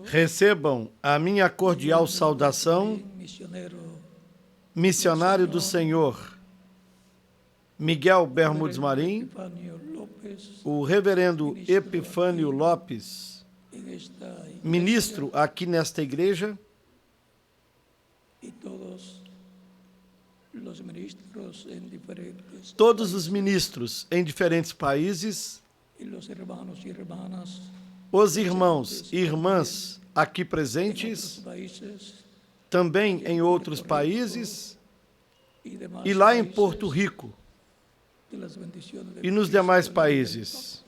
Recebam a minha cordial saudação, missionário do Senhor, Miguel Bermudes Marim, o reverendo Epifânio Lopes, ministro aqui nesta igreja, todos os ministros em diferentes países, os irmãos e irmãs aqui presentes, também em outros países, e lá em Porto Rico, e nos demais países.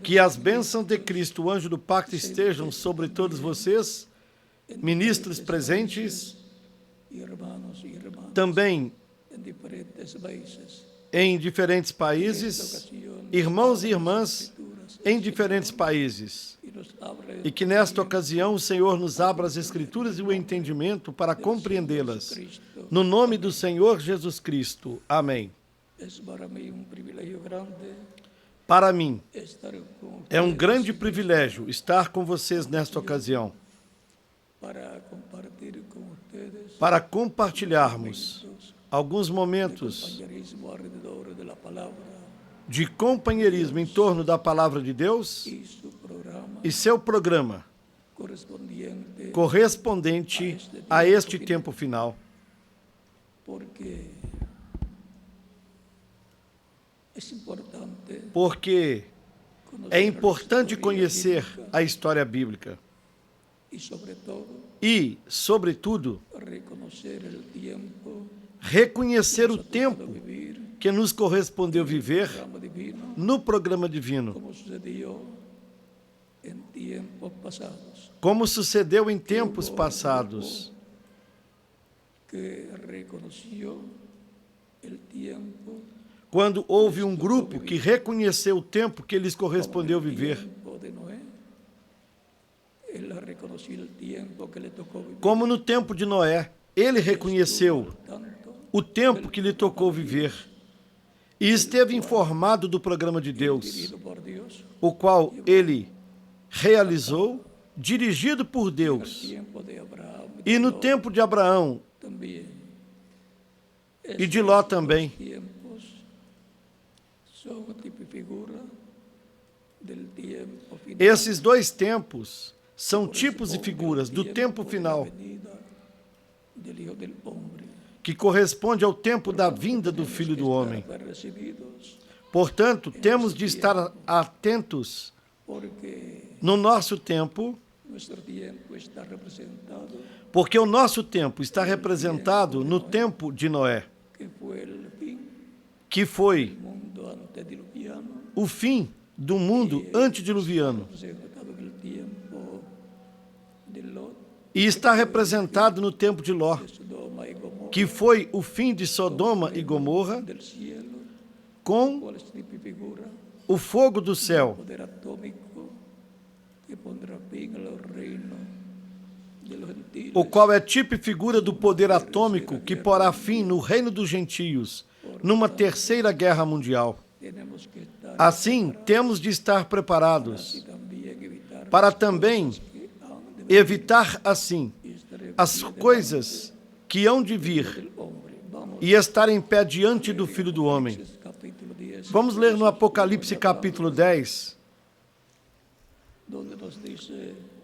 Que as bênçãos de Cristo, o anjo do pacto, estejam sobre todos vocês, ministros presentes, também em diferentes países, irmãos e irmãs em diferentes países. E que nesta ocasião o Senhor nos abra as Escrituras e o entendimento para compreendê-las. No nome do Senhor Jesus Cristo. Amém. Para mim, é um grande privilégio estar com vocês nesta ocasião, para compartilharmos alguns momentos de companheirismo em torno da Palavra de Deus e seu programa correspondente a este tempo final. Porque é importante conhecer a história bíblica e, sobretudo, reconhecer o tempo que nos correspondeu viver no programa divino, como sucedeu em tempos passados, quando houve um grupo que reconheceu o tempo que lhes correspondeu viver, como no tempo de Noé, ele reconheceu o tempo que lhe tocou viver e esteve informado do programa de Deus, o qual ele realizou, dirigido por Deus. E no tempo de Abraão e de Ló também. Esses dois tempos são tipos e figuras do tempo final, que corresponde ao tempo da vinda do Filho do Homem. Portanto, temos de estar atentos no nosso tempo, porque o nosso tempo está representado no tempo de Noé, que foi o fim do mundo antediluviano, e está representado no tempo de Ló, que foi o fim de Sodoma e Gomorra, com o fogo do céu, o qual é tipo e figura do poder atômico que porá fim no reino dos gentios, numa terceira guerra mundial. Assim, temos de estar preparados para também evitar, assim, as coisas que hão de vir e estar em pé diante do Filho do Homem. Vamos ler no Apocalipse capítulo 10,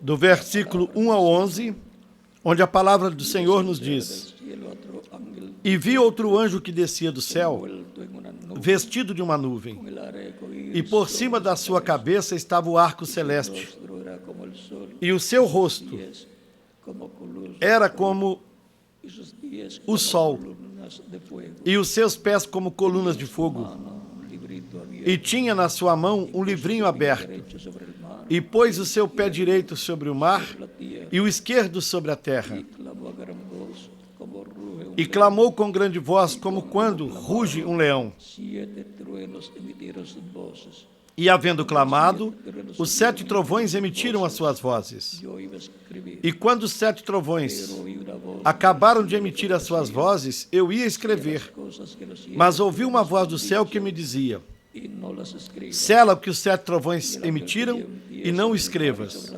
do versículo 1 ao 11, onde a palavra do Senhor nos diz: E vi outro anjo que descia do céu, vestido de uma nuvem, e por cima da sua cabeça estava o arco celeste, e o seu rosto era como o sol, e os seus pés como colunas de fogo, e tinha na sua mão um livrinho aberto, e pôs o seu pé direito sobre o mar, e o esquerdo sobre a terra, e clamou com grande voz, como quando ruge um leão. E havendo clamado, os 7 trovões emitiram as suas vozes. E quando os 7 trovões acabaram de emitir as suas vozes, eu ia escrever. Mas ouvi uma voz do céu que me dizia: Sela o que os 7 trovões emitiram e não escrevas.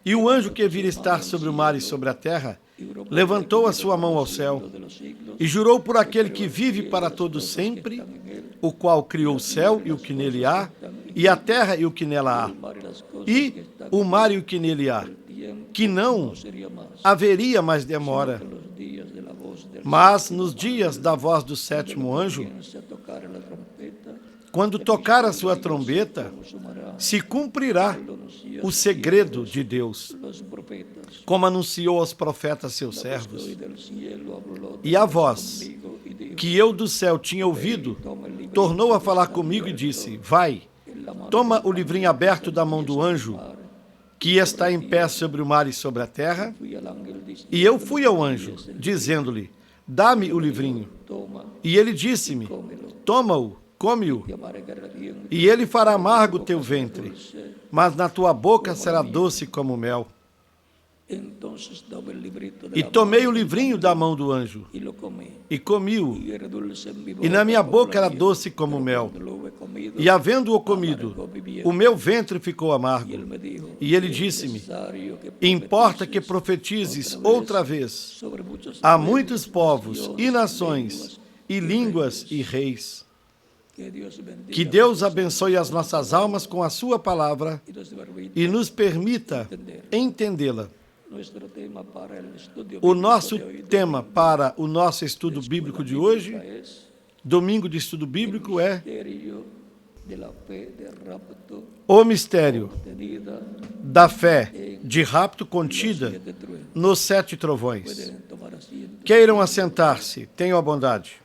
E o anjo que vira estar sobre o mar e sobre a terra levantou a sua mão ao céu e jurou por aquele que vive para todo sempre, o qual criou o céu e o que nele há, e a terra e o que nela há, e o mar e o que nele há, que não haveria mais demora. Mas nos dias da voz do 7º anjo, quando tocar a sua trombeta, se cumprirá o segredo de Deus, como anunciou aos profetas seus servos. E a voz que eu do céu tinha ouvido tornou a falar comigo e disse: vai, toma o livrinho aberto da mão do anjo que está em pé sobre o mar e sobre a terra. E eu fui ao anjo, dizendo-lhe: dá-me o livrinho. E ele disse-me: toma-o, come-o, e ele fará amargo o teu ventre, mas na tua boca será doce como mel. E tomei o livrinho da mão do anjo, e comi-o, e na minha boca era doce como mel. E havendo-o comido, o meu ventre ficou amargo. E ele disse-me: importa que profetizes outra vez a muitos povos e nações, e línguas e reis. Que Deus abençoe as nossas almas com a sua palavra e nos permita entendê-la. O nosso tema para o nosso estudo bíblico de hoje, domingo de estudo bíblico, é o mistério da fé de rapto contida nos 7 trovões. Queiram assentar-se, tenham a bondade.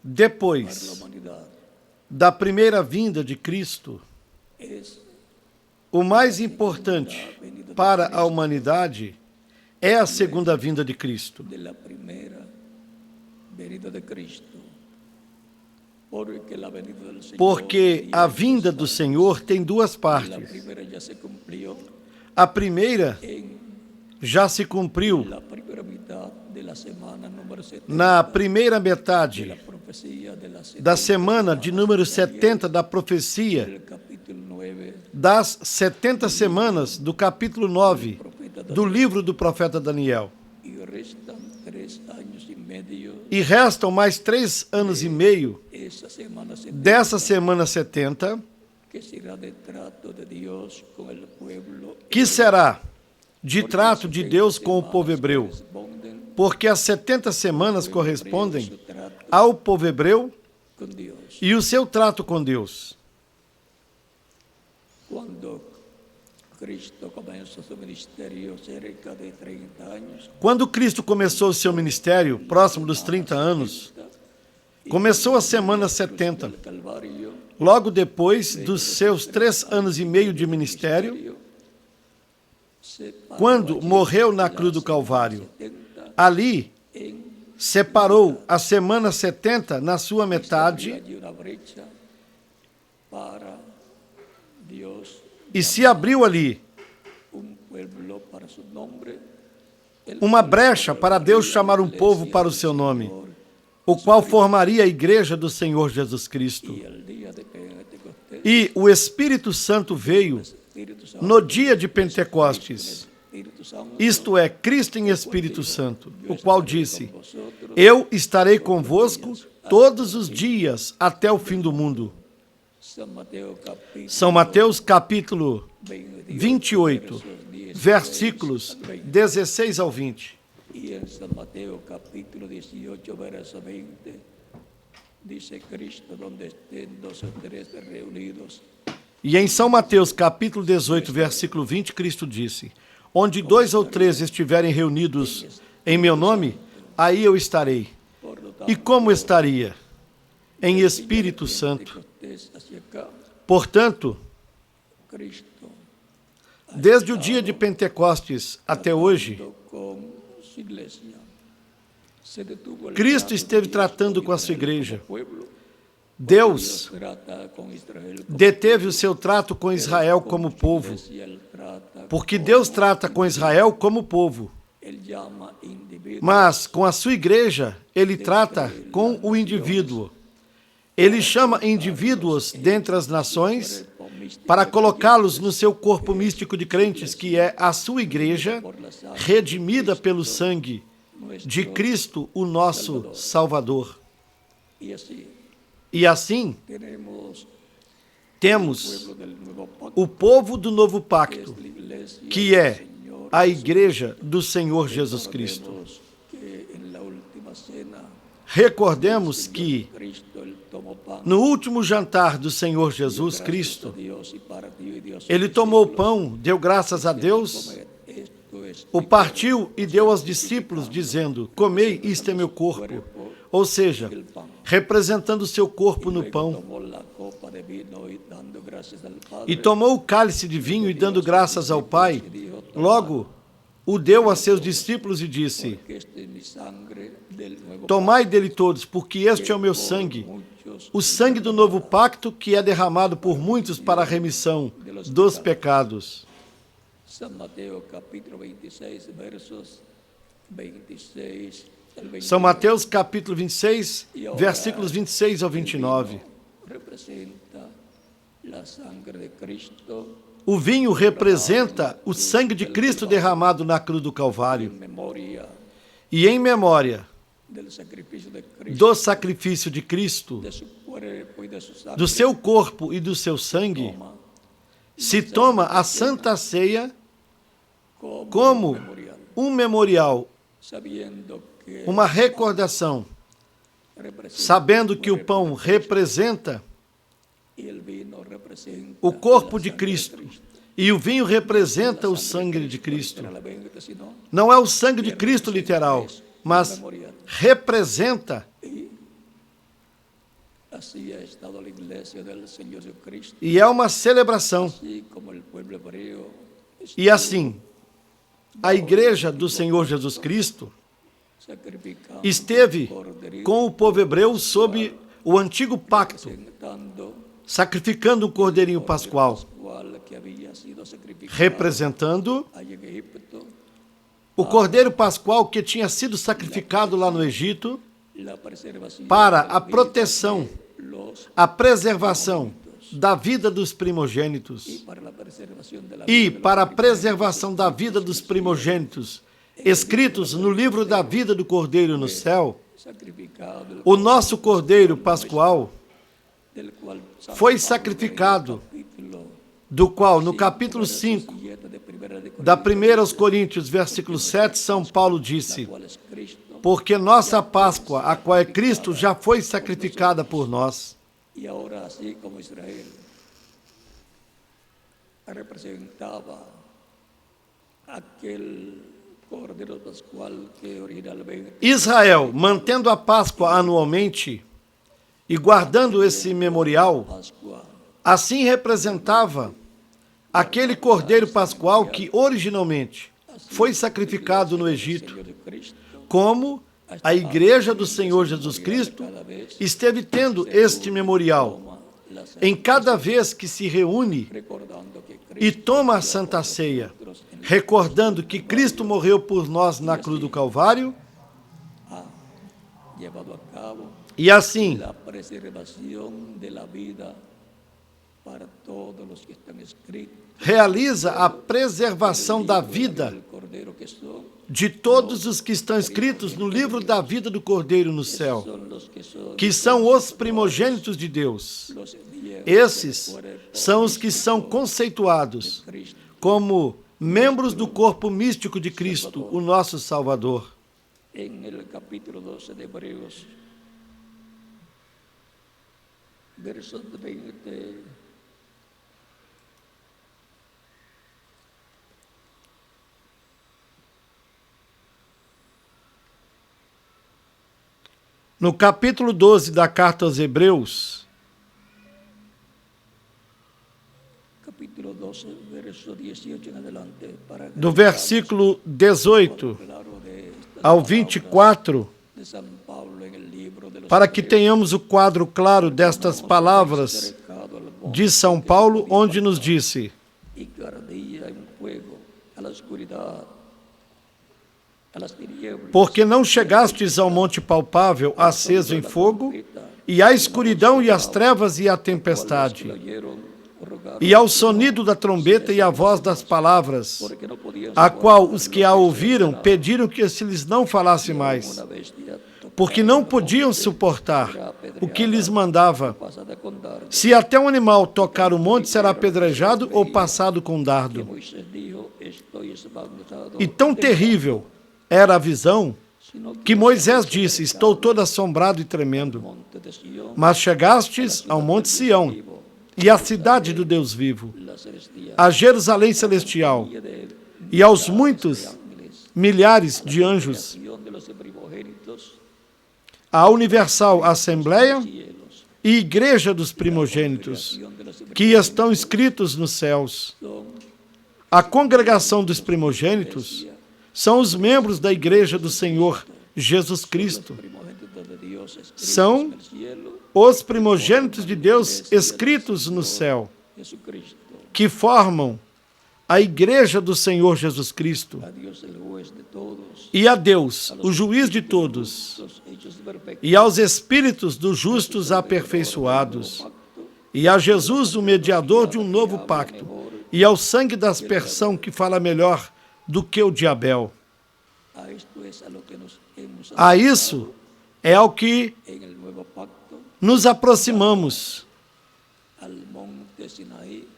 Depois da primeira vinda de Cristo, o mais importante para a humanidade é a segunda vinda de Cristo. Porque a vinda do Senhor tem 2 partes. A primeira já se cumpriu na primeira metade da semana de número 70 da profecia, das 70 semanas do capítulo 9 do livro do profeta Daniel. E restam mais 3 anos e meio dessa semana 70, que será de trato de Deus com o povo hebreu, porque as 70 semanas correspondem ao povo hebreu e o seu trato com Deus. Quando Cristo começou o seu ministério, próximo dos 30 anos, começou a semana 70. Logo depois dos seus 3 anos e meio de ministério, quando morreu na cruz do Calvário, ali separou a semana 70 na sua metade e se abriu ali uma brecha para Deus chamar um povo para o seu nome, o qual formaria a igreja do Senhor Jesus Cristo. E o Espírito Santo veio no dia de Pentecostes, isto é, Cristo em Espírito Santo, o qual disse: eu estarei convosco todos os dias até o fim do mundo. São Mateus capítulo 28, versículos 16 ao 20. Y en San Mateo capítulo 18, verso 20, dice Cristo, donde estén 2 o 3 reunidos. E em São Mateus capítulo 18, versículo 20, Cristo disse: onde 2 ou 3 estiverem reunidos em meu nome, aí eu estarei. E como estaria? Em Espírito Santo. Portanto, desde o dia de Pentecostes até hoje, Cristo esteve tratando com a sua igreja, Deus trata con Israel como deteve o seu trato com Israel como povo, iglesia, él trata, porque Deus trata com Israel como povo. él llama individuos. Mas com a sua igreja, ele trata com o indivíduo. Ele chama indivíduos dentre as nações para colocá-los no seu corpo místico de crentes, que é a sua igreja, redimida pelo sangue de Cristo, o nosso Salvador. Y así E assim, tenemos temos pueblo del nuevo pacto, o povo do novo que pacto, es la iglesia que del é Señor. a igreja do Senhor Jesus Cristo. Recordemos que en la última cena, Recordemos que Cristo él tomó pan, no último jantar do Senhor Jesus gracias a Cristo, Dios y partió, y dio a sus ele tomou o discípulos, pão, deu graças a Deus, comed, esto es o mi partiu e deu aos discípulos, dizendo: Comei, isto é meu corpo. Ou seja, representando o seu corpo no cuerpo. pão. Tomó la copa de vino y dando gracias al Padre, E tomou o cálice de vinho e dando graças ao Pai. Logo, o deu a seus discípulos e disse: que esta es mi sangre del nuevo Tomai dele todos, porque este é o meu pacto, sangue, muchos, o sangue do novo pacto que é derramado por muitos para a remissão dos pecados. San Mateo capítulo 26, versos 26 al 29. São Mateus capítulo 26, versículos 26 ao 29. Representa la sangre de Cristo O vinho representa o sangue de Cristo derramado na cruz do Calvário. en memoria E em memória del sacrificio de Cristo, do sacrifício de Cristo, de su cuerpo y de su sangre, do seu corpo e do seu sangue, toma se toma a Santa Ceia como como memorial, um memorial, sabiendo que uma recordação, representa sabendo que o pão representa y el vino representa o corpo la de sangre Cristo e o vinho representa o sangue de Cristo. literalmente, sino Não é o sangue de Cristo literal, mas representa, así ha estado la iglesia del Señor Jesucristo, e é uma celebração. así como el pueblo hebreo E assim, a igreja do Senhor Jesus Cristo sacrificando esteve corderito, com o povo hebreu sob o antigo pacto, representando sacrificando um cordeirinho pascual, cual que había sido sacrificado representando allá en Egipto, o cordeiro pascual que tinha sido sacrificado lá no Egito la preservación para de a la vida proteção, de los a preservação da vida dos primogênitos para la preservación de la e vida de para a los preservação da vida dos primogênitos, escritos no livro da vida do Cordeiro no céu. sacrificado, el O nosso Cordeiro Pascual del cual San foi Pablo sacrificado, en el capítulo do qual, no capítulo 5, 7 de Primera de da Corintios, 1 aos Coríntios, versículo 7, São Paulo disse: cual es Cristo, Porque nossa Páscoa, a qual é Cristo, já foi sacrificada por nós. y ahora así como Israel representaba aquel Cordero Pascual que originalmente Israel, mantendo a Páscoa anualmente e guardando esse memorial, Pascua assim representava aquele Cordeiro Pascual que originalmente foi sacrificado no Egito, Señor de Cristo, como a igreja do Senhor Jesus Cristo cada vez esteve tendo este memorial toma la em cada vez que se reúne recordando que e Cristo toma a Santa Ceia, recordando que Cristo morreu por nós na cruz do Calvário, ha llevado a cabo e assim la preservación de la vida para todos los que están escritos realiza a preservação da vida del Cordero, que son de todos os que estão escritos no livro da vida do Cordeiro no céu, los que son que são os primogênitos de Deus. los diez Esses são os que são conceituados Cristo. como membros do corpo místico de Cristo, o nosso Salvador. En el capítulo 12 de Hebreos, versos 20 No capítulo 12 da carta aos Hebreus, capítulo 12, verso 18 en adelante, para do versículo 18 claro de estas ao palabras 24, de San Pablo en el libro de para que tenhamos o quadro claro destas palavras de São Paulo, onde nos disse: y que ardía en fuego a la oscuridad, a las tinieblas, porque não chegastes ao monte palpável, aceso em fogo, e à escuridão e às trevas e à tempestade, e ao sonido da trombeta e à voz das palavras, porque no podían a qual os que a ouviram pediram que se lhes não falasse mais, porque não podiam suportar o que lhes mandava. pasada con dardo. Se até um animal tocar o monte, será apedrejado ou passado com dardo. Moisés dijo, estoy espantado, E tão terrível era a visão sino que Moisés disse: estou todo assombrado e tremendo. monte de Sion, Mas chegastes ao monte Sião e à cidade do Deus vivo, la celestial, a Jerusalém celestial e aos muitos milhares de anjos, Sion de los primogénitos, a universal assembleia cielos, e igreja dos primogênitos, Sion de los que estão escritos nos céus. son A congregação dos primogênitos são os membros da igreja do Senhor Jesus Cristo. primogénitos de Dios escritos São en el cielo, os primogênitos de Deus escritos no céu, Jesucristo, que formam a igreja do Senhor Jesus Cristo. a Dios el juez de todos, E a Deus, o juiz de todos, los hechos perfectos, e aos espíritos dos justos aperfeiçoados, e a Jesus, o mediador de um novo pacto, e ao sangue da aspersão que fala melhor do que o de Abel. a esto es a lo que nos hemos A isso é ao que en el nuevo pacto, nos aproximamos, al monte Sinaí,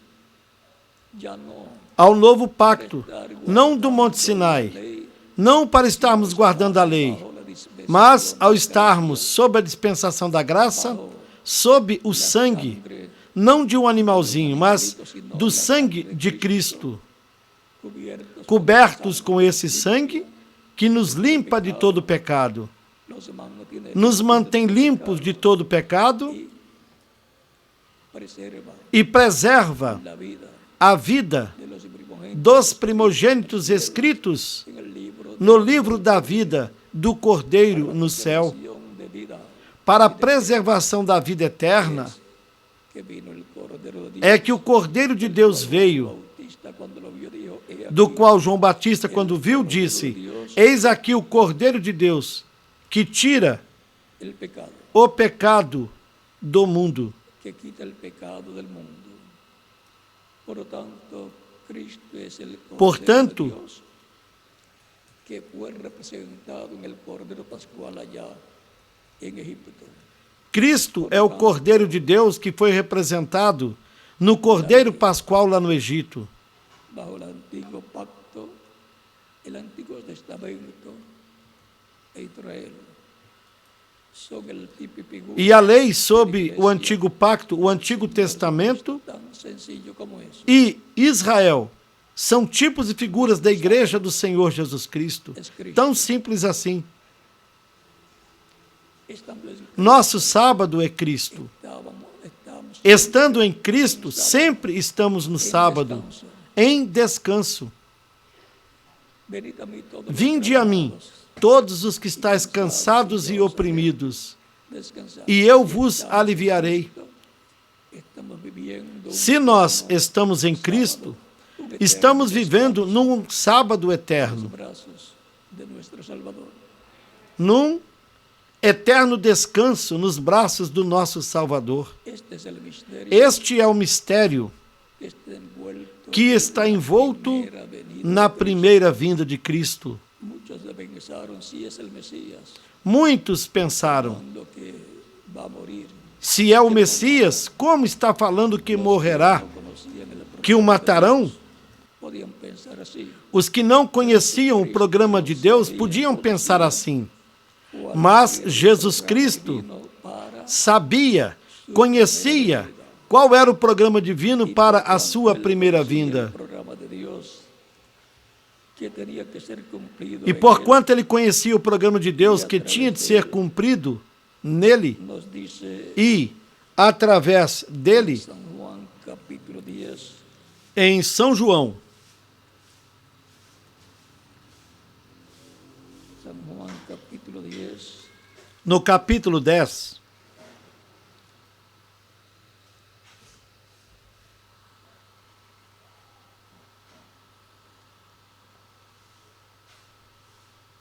ya no ao novo pacto, não do Monte Sinai, ley, não para estarmos guardando a lei, bajo la dispensación, mas ao estarmos sob a dispensação da graça, sob o sangue, não de um animalzinho, mas do sangue de Cristo, cubiertos, cobertos com esse sangue que nos limpa de todo pecado, nos mantém limpos de todo pecado preserva e preserva la vida a vida de los primogénitos dos primogênitos escritos en el libro no livro da vida do Cordeiro no céu, de vida para a preservação da vida eterna. que vino el Cordero de Dios. É que o Cordeiro de Deus veio, Bautista, cuando lo vio, dijo, "He aquí do qual João Batista, quando viu, disse: eis aqui o Cordeiro de Deus, que tira el pecado, o pecado do mundo. que quita el pecado del mundo. Por lo tanto, Cristo es el Cordero Portanto, de Dios que fue representado en el Cordero Pascual allá en Egipto. Cristo é o Cordeiro de Deus que foi representado no Cordeiro Pascual lá no Egito. Bajo el antiguo pacto, el antiguo testamento e Israel son el tipo y figura E a lei sob o Antigo Pacto, o Antigo Testamento tan sencillo como eso. e Israel são tipos e figuras da igreja do Senhor Jesus Cristo. Tão simples assim. Estamos, Nosso sábado é Cristo. estamos Estando em Cristo, sempre estamos no sábado, em descanso. venid a mí todos los Vinde a mim, cansados, todos os que estáis cansados e oprimidos, descansad. e eu vos aliviarei. Estamos viviendo Se nós estamos em Cristo, estamos vivendo num sábado eterno, brazos de nuestro Salvador. num eterno descanso nos braços do nosso Salvador. Este es el misterio Este é o mistério que está envuelto que está envolto en la venida. na primeira vinda de Cristo. Muchos pensaron si es el Mesías, Muitos pensaram, cuando que va a morir. se é o Messias, como está falando que morrerá, No conocían el que o matarão? podían pensar así. Os que não conheciam o programa de Deus podiam pensar assim. Mas Jesus Cristo No para sabia, conhecia qual era o programa divino para a sua primeira el vinda. programa de Dios que tenía que ser cumplido. E en él. porquanto ele conhecia o programa de Deus que tinha de ser cumprido nele Nos dice e através dele, San Juan capítulo 10, em São João, San Juan capítulo 10, no capítulo 10,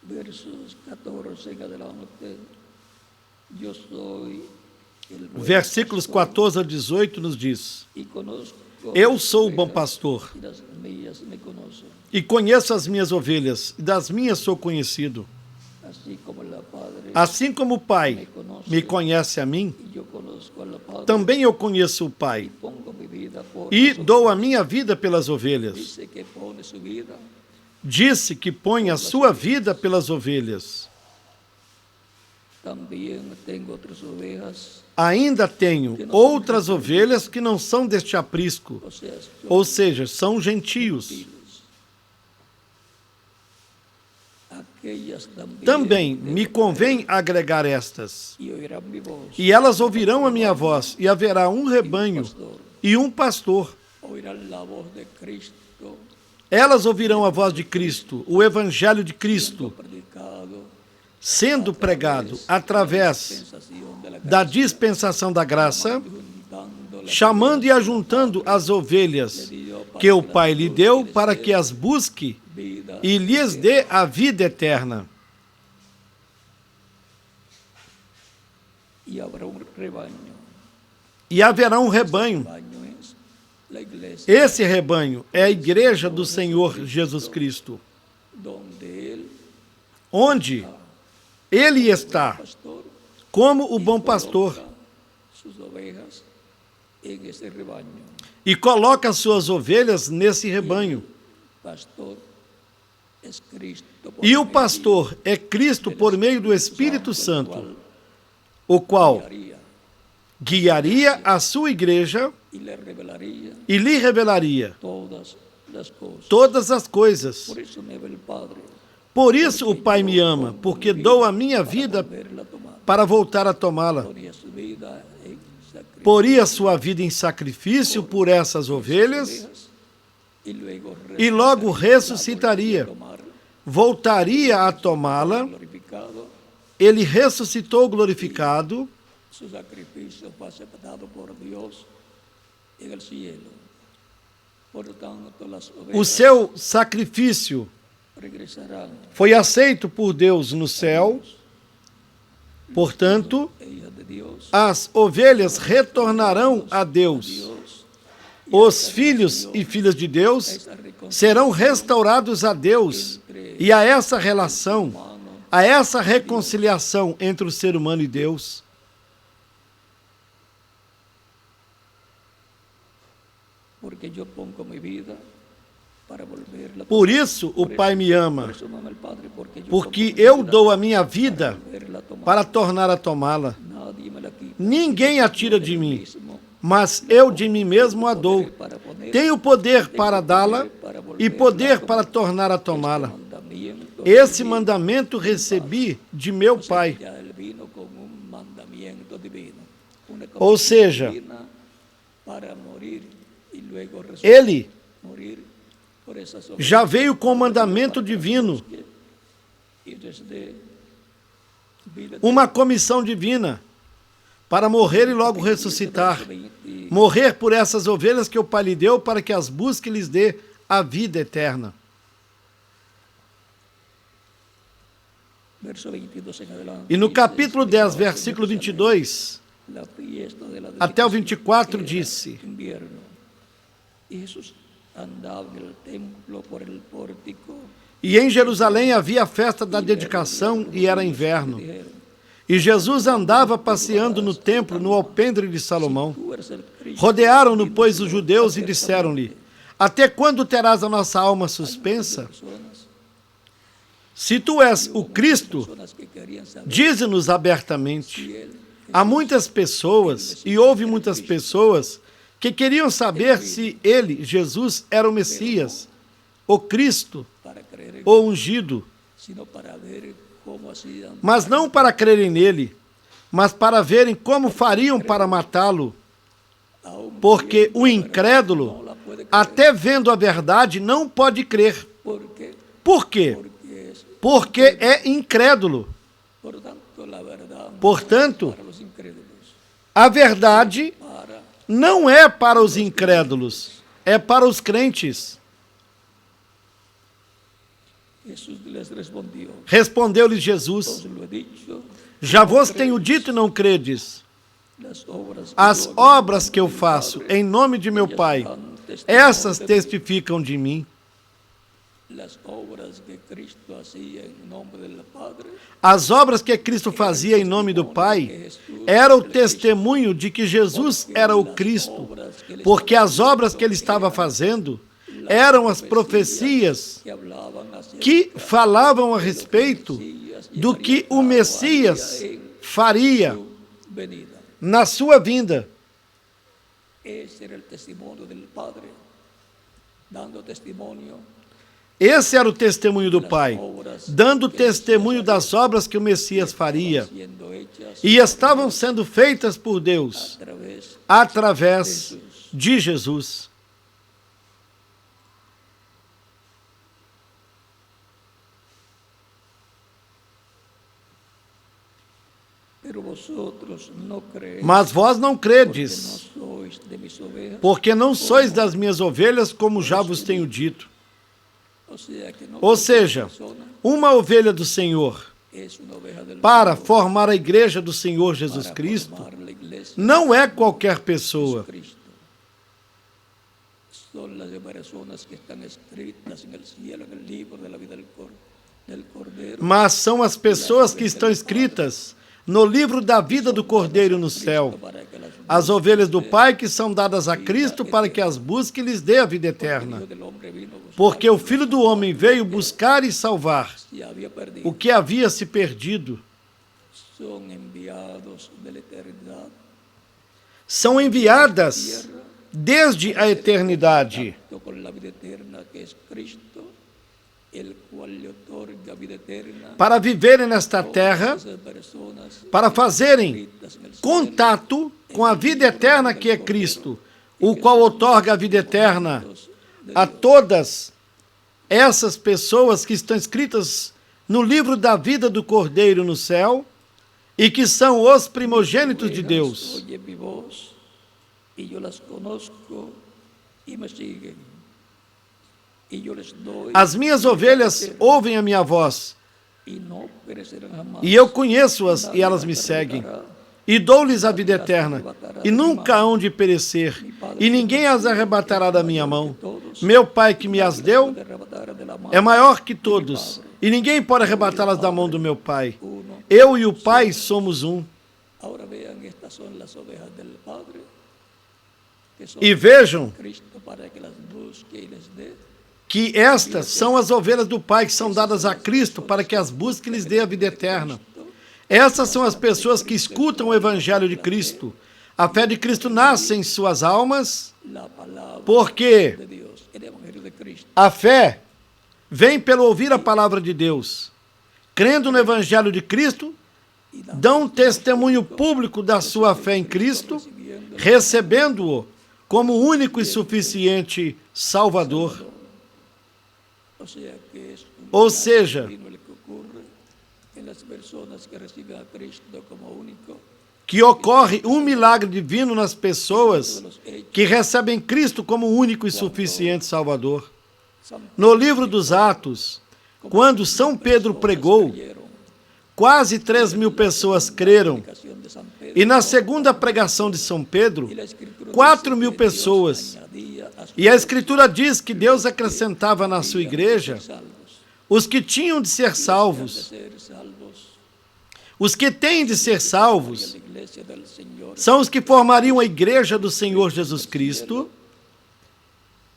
versos 14 en adelante, yo soy el buen versículos pastor, 14 a 18 nos diz: y conozco Eu las sou o bom ovejas, pastor, y las mías me conocen, e conheço as minhas ovelhas, e das minhas sou conhecido. así como el Padre Assim como o Pai me conhece a mim, y yo conozco al Padre, também eu conheço o Pai, pongo mi vida por e las dou a ovejas. minha vida pelas ovelhas. Dice que pone su vida, Disse que põe a sua vida pelas ovelhas. también tengo otras ovejas, Ainda tenho outras ovelhas que não são deste aprisco, ou seja, são gentios. aquellas Também me convém agregar estas. y oirán mi voz, E elas ouvirão a minha voz, e haverá um rebanho e um pastor. oirán la voz de Cristo, Elas ouvirão a voz de Cristo, o evangelho de Cristo, predicado, sendo pregado através sensación de la da dispensação da graça, juntando la chamando e ajuntando as ovelhas que o Pai lhe deu para que as busque vida e lhes dê a vida eterna. y habrá un rebaño. E haverá um rebanho. Rebaño es la iglesia Esse rebanho é a igreja do Senhor Jesus Cristo, donde Él, onde Ele está pastor, como o bom pastor coloca sus ovejas en ese rebaño. e coloca as suas ovelhas nesse rebanho. Pastor es Cristo por E o medio pastor é Cristo por meio do Espírito Santo, o qual haría guiaria a sua igreja y le revelaría e lhe revelaria todas las cosas. todas as coisas. Por eso me ve el Padre, Por isso o Pai me ama, porque dou a minha vida verla tomar. para voltar a tomá-la. Ponía su vida en sacrificio Poria sua vida em sacrifício por essas ovelhas e logo ressuscitaria, tomar voltaria a tomá-la. glorificado. Ele ressuscitou glorificado, Su sacrificio fue aceptado por Dios en el cielo. Por tanto, las o ovejas seu sacrifício regresarán, foi aceito por Deus no céu. Portanto, ellas de Dios, as ovelhas retornarão a Deus. Dios, Os filhos e filhas de Deus esa reconciliación serão restaurados a Deus e a essa relação, a essa reconciliação entre o ser humano e Deus. porque yo pongo mi vida para volverla a Por isso o Pai me Por ama, eso me ama el Padre, porque yo porque pongo mi eu vida dou a minha vida volverla a tomar. para tornar a tomá-la. Nadie me la quita. Ninguém a tira de mim, Mismo mas eu de mim mesmo a dou. para poner Tenho poder para dá-la e poder para tornar a tomá-la. mandamiento. Esse mandamento recebi de meu Pai. Ya él vino con un mandamiento divino. Una Ou seja, divina para morir y luego Ele morir por esas ovejas. já veio com o mandamento divino, Y desde vida uma comissão divina, para morrer e logo ressuscitar. Morrer por essas ovelhas que o Pai lhe deu, para que as busque e lhes dê a vida eterna. verso 22 en adelante. E no dice, capítulo 10, "Explicaba versículo en Jerusalén 22, la fiesta de la até o dedicación, 24 que era disse: invierno. Y Jesús andaba en el templo por el pórtico. E em Jerusalém havia a festa da dedicação e era inverno. Dijeron, E Jesus andava passeando no templo, no alpendre de Salomão. tú eres el Cristo. Rodearam-no, pois, os judeus e disseram-lhe: Até quando terás a nossa alma suspensa? Personas, Se tu és o Cristo, personas que querían saber dize-nos abertamente. si él Há muitas pessoas, e houve muitas pessoas, que queriam saber se ele, Jesus, era o Messias, o Cristo, para creer en o ungido, sino para ver cómo hacían mas não para crerem nele, mas para verem como fariam para matá-lo, aún porque o incrédulo, no la puede creer. até vendo a verdade, não pode crer. Porque Por quê? porque es Porque é incrédulo. por tanto la verdad Portanto, para los incrédulos, a verdade para não é para os incrédulos, é para os crentes. Jesús les respondió, Respondeu-lhes Jesus: os lo he dicho, já vos tenho dito e não credes. As obras que eu faço em nome de meu Pai, essas testificam de mim. As obras que Cristo fazia em nome do Pai eram o testemunho de que Jesus era o Cristo, porque as obras que ele estava fazendo eram as profecias que falavam a respeito do que o Messias faria na sua vinda. Esse era o testemunho do Padre, dando testemunho. Esse era o testemunho do Pai, dando testemunho das obras que o Messias faria e estavam sendo feitas por Deus através de Jesus. Mas vós não credes, porque não sois das minhas ovelhas, como já vos tenho dito. Ou seja, uma ovelha do Senhor, para formar a igreja do Senhor Jesus Cristo, não é qualquer pessoa. Mas são as pessoas que estão escritas no livro da vida do Cordeiro no céu. As ovelhas do Pai que são dadas a Cristo para que as busque e lhes dê a vida eterna. Porque o Filho do Homem veio buscar e salvar o que havia se perdido. São enviadas desde a eternidade para viverem nesta terra, para fazerem contato com a vida eterna que é Cristo, o qual outorga a vida eterna a todas essas pessoas que estão escritas no livro da vida do Cordeiro no céu e que são os primogênitos de Deus. As minhas ovelhas ouvem a minha voz, e eu conheço-as e elas me seguem. E dou-lhes a vida eterna, e nunca hão de perecer, e ninguém as arrebatará da minha mão. Meu Pai que me as deu é maior que todos, e ninguém pode arrebatá-las da mão do meu Pai. Eu e o Pai somos um. E vejam que estas são as ovelhas do Pai que são dadas a Cristo para que as busque e lhes dê a vida eterna. Essas são as pessoas que escutam o Evangelho de Cristo. A fé de Cristo nasce em suas almas, porque a fé vem pelo ouvir a palavra de Deus. Crendo no Evangelho de Cristo, dão testemunho público da sua fé em Cristo, recebendo-o como único e suficiente Salvador. Ou seja, que ocorre um milagre divino nas pessoas que recebem Cristo como único e suficiente Salvador. No livro dos Atos, quando São Pedro pregou, quase 3.000 pessoas creram. E na segunda pregação de São Pedro, 4.000 pessoas. E a Escritura diz que Deus acrescentava na sua igreja os que tinham de ser salvos. Os que têm de ser salvos são os que formariam a igreja do Senhor Jesus Cristo.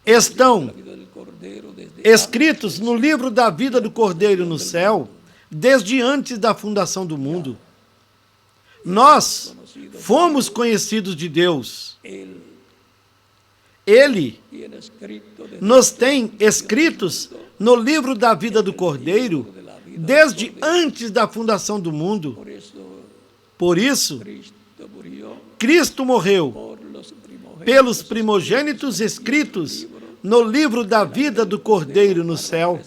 Estão escritos no livro da vida do Cordeiro no céu, desde antes da fundação do mundo. Nós fomos conhecidos de Deus. Ele nos tem escritos no livro da vida do Cordeiro desde antes da fundação do mundo. Por isso, Cristo morreu pelos primogênitos escritos no livro da vida do Cordeiro no céu,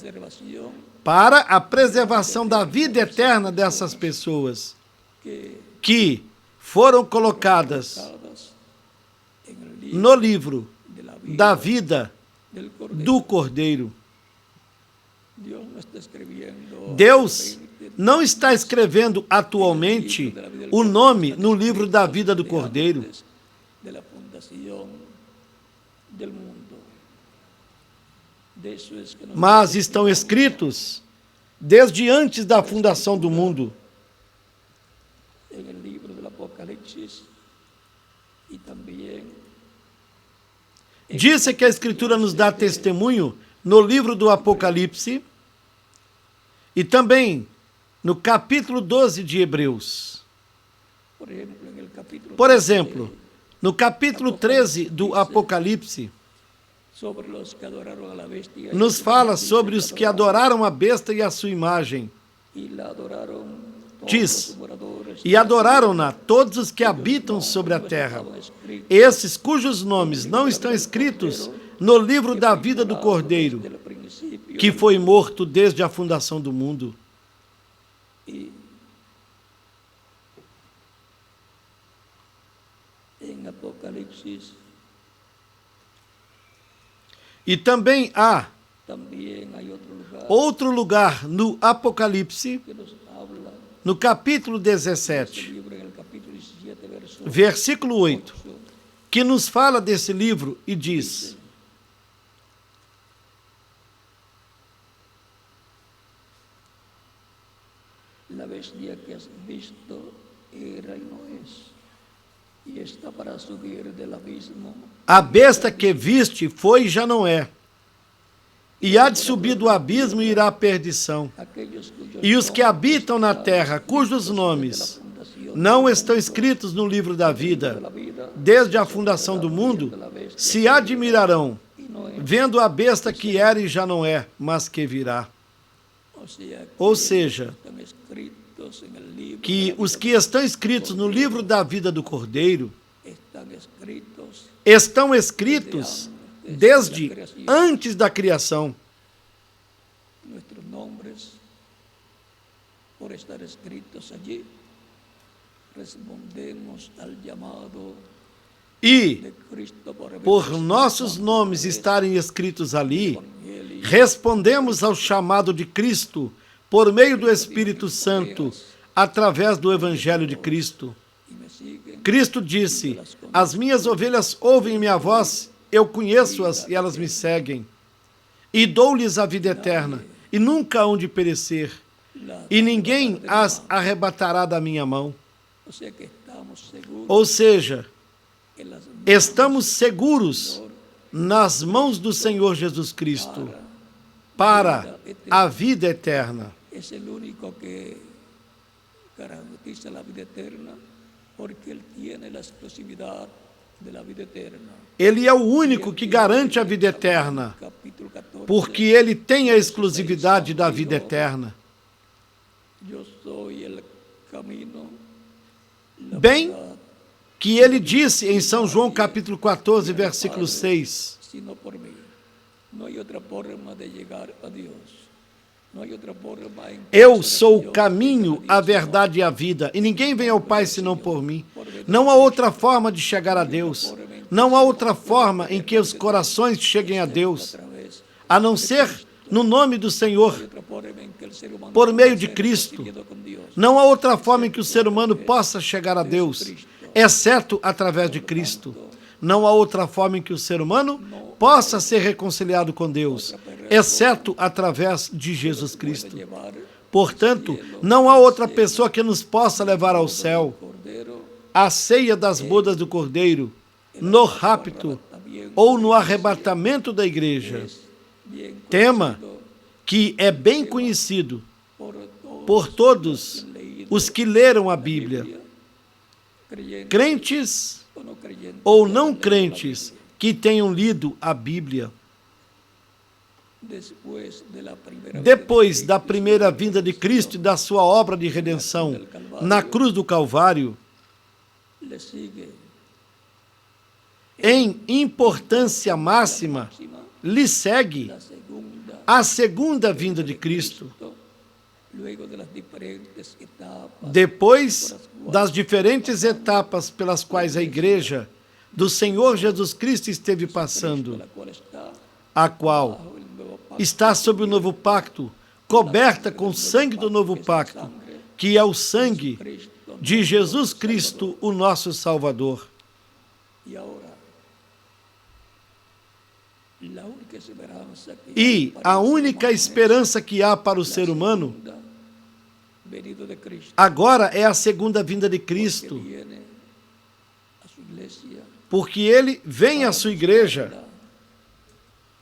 para a preservação da vida eterna dessas pessoas que foram colocadas no livro da vida do Cordeiro. Deus não está escrevendo atualmente o nome no livro da vida do Cordeiro. Mas estão escritos desde antes da fundação do mundo. Disse que a Escritura nos dá testemunho no livro do Apocalipse e também no capítulo 12 de Hebreus. Por exemplo, no capítulo 13 do Apocalipse, nos fala sobre os que adoraram a besta e a sua imagem. Diz, e adoraram-na todos os que habitam sobre a terra, esses cujos nomes não estão escritos no livro da vida do Cordeiro, que foi morto desde a fundação do mundo. E também há outro lugar no Apocalipse, no capítulo 17, versículo 8, que nos fala desse livro e diz: La bestia que has visto era y no es, y está para subir del abismo. A besta que viste foi e já não é, e há de subir do abismo e irá à perdição. E os que habitam na terra, cujos nomes não estão escritos no livro da vida, desde a fundação do mundo, se admirarão, vendo a besta que era e já não é, mas que virá. Ou seja, que os que estão escritos no livro da vida do Cordeiro estão escritos desde antes da criação. Nuestros nombres, por estar escritos allí, respondemos al llamado E, de Cristo por nossos nomes estarem escritos ali, respondemos ao chamado de Cristo por meio do Espírito Santo, através do Evangelho de Cristo. Cristo disse: as minhas ovelhas ouvem minha voz, eu conheço-as e elas me seguem. E dou-lhes a vida eterna, e nunca hão de perecer, e ninguém as arrebatará da minha mão. Ou seja, estamos seguros nas mãos do Senhor Jesus Cristo para a vida eterna. Es el único que garantiza la vida eterna, porque Él tiene la exclusividad de la vida eterna. Ele é o único que garante a vida eterna, porque ele tem a exclusividade da vida eterna. Bem que ele disse em São João capítulo 14, versículo 6, eu sou o caminho, a verdade e a vida, e ninguém vem ao Pai senão por mim. Não há outra forma de chegar a Deus. Não há outra forma em que os corações cheguem a Deus, a não ser no nome do Senhor, por meio de Cristo. Não há outra forma em que o ser humano possa chegar a Deus, exceto através de Cristo. Não há outra forma em que o ser humano possa ser reconciliado com Deus, exceto através de Jesus Cristo. Portanto, não há outra pessoa que nos possa levar ao céu, à ceia das bodas do Cordeiro, no rapto ou no arrebatamento da igreja. Tema que é bem conhecido por todos os que leram a Bíblia, crentes ou não crentes que tenham lido a Bíblia. Depois da primeira vinda de Cristo e da sua obra de redenção na cruz do Calvário, em importância máxima, lhe segue a segunda vinda de Cristo. Depois das diferentes etapas pelas quais a igreja do Senhor Jesus Cristo esteve passando, la cual está a qual bajo el nuevo pacto, está sob o novo pacto, coberta com o sangue do novo pacto, que é o sangue Cristo. de Jesus Cristo, o nosso Salvador. Y ahora, la única esperanza que E hay para a el ser única humano esperança que há para o es la ser humano segunda venida de Cristo, agora é a segunda vinda de que Cristo, viene a su iglesia porque ele vem à sua igreja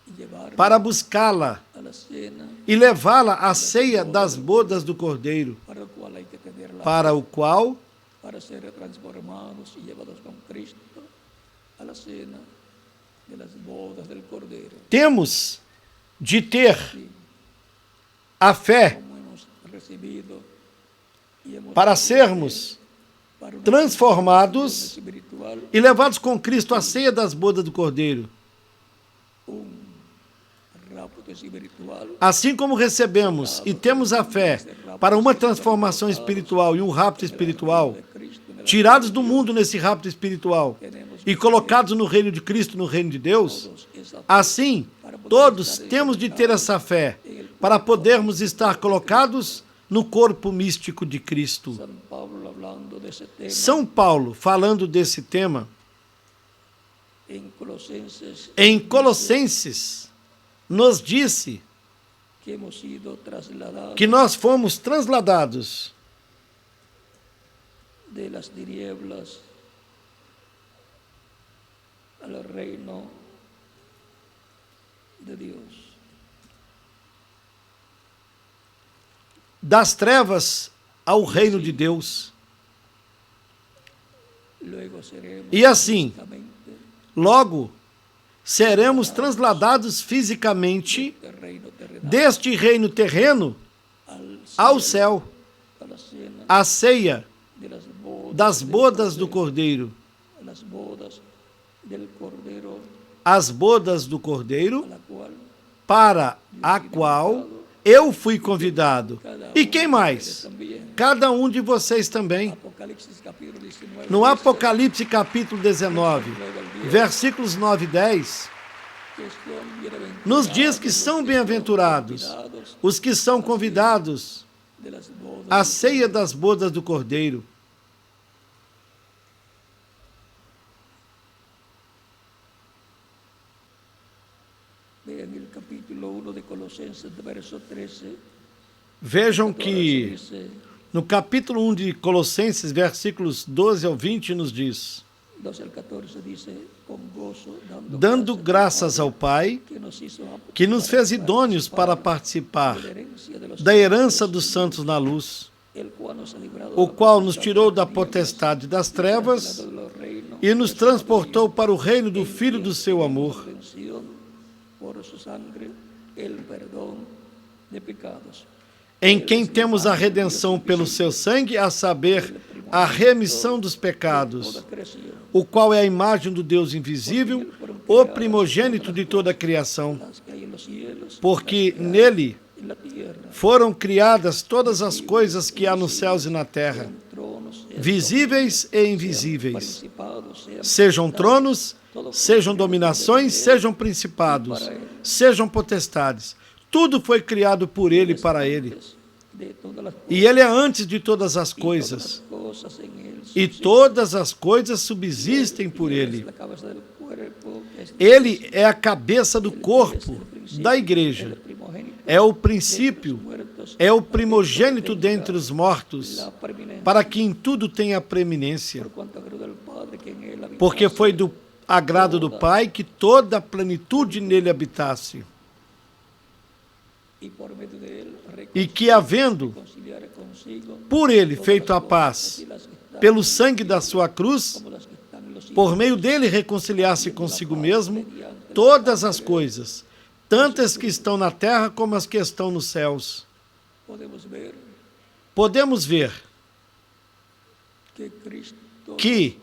y llevarla para buscá-la a la cena, e levá-la à ceia das bodas do Cordeiro, para el cual hay que tener la para o qual para ser transformados y llevados con Cristo a la cena de las bodas del Cordero. temos de ter Sí, a fé como hemos recibido y hemos para recibido sermos para una transformados espiritual, e levados com Cristo à ceia das bodas do Cordeiro. rapto espiritual, Assim como recebemos e temos a fé para uma transformação espiritual e um rapto espiritual, de Cristo en el tirados do mundo nesse rapto espiritual e colocados no reino de Cristo, no reino de Deus, todos esa assim, todos temos de ter essa fé para podermos estar colocados no corpo místico de Cristo. San Pablo hablando de ese tema São Paulo, falando desse tema, en Colosenses, em Colossenses, nos disse que hemos sido trasladados que nós fomos transladados de las tinieblas al reino de Dios. das trevas ao reino de Deus. Luego seremos E assim, físicamente logo, seremos transladados fisicamente del reino terrenal deste reino terreno ao céu, a la cena à ceia de las bodas, das del bodas do Cordero, Cordeiro, a las bodas del Cordero, as bodas do Cordeiro, a la cual para a qual eu fui convidado. E quem mais? también. Cada um de vocês também. Apocalipsis capítulo 19. No Apocalipse capítulo 19, versículos 9 e 10, que son bienaventurados nos diz que são bem-aventurados convidados os que são convidados de las bodas à ceia das bodas do Cordeiro. Vean el capítulo 1 de Colosenses, verso 13. Vejam Todo que eso dice, no capítulo 1 de Colossenses, versículos 12 ao 20, nos diz: 12 al 14 dice, con gozo, dando graças ao Pai, que nos hizo aptos que nos para fez idôneos para participar de la herencia de los da herança dos santos na luz, el cual nos ha librado o de la qual nos potestad tirou de da las tinieblas, potestade das trevas de los reinos, e nos transportou para o reino do Filho do seu amor, redención por su sangre, el perdón de pecados. em quem temos a redenção pelo seu sangue, a saber, a remissão dos pecados, Toda creación, o qual é a imagem do Deus invisível, o primogênito de toda a criação, las que hay en los cielos, porque nele en la tierra, foram criadas todas as coisas que há nos céus e na terra, tronos, visíveis e invisíveis, principados, sean sejam tronos, sejam dominações, sejam principados, sejam potestades. Tudo foi criado por ele e para ele. de todas las E ele é antes de todas as coisas. cosas en él. E todas as coisas subsistem por ele. La cabeza del cuerpo, que es Ele é a cabeça do corpo da igreja. primogénito, É o princípio, muertos, é o primogênito dentre os mortos, la preeminencia, para que em tudo tenha preeminência. por cuanto agrado del Padre, que en él habitase, Porque foi do agrado do Pai que toda a plenitude nele habitasse. y por medio de él E que, havendo reconciliar consigo por ele feito a paz, así las que están, pelo sangue da sua cruz, como las que están en los cielos, por meio dele reconciliar-se consigo mesmo todas as coisas, tanto as que estão na terra como as que estão nos céus. podemos ver Podemos ver que que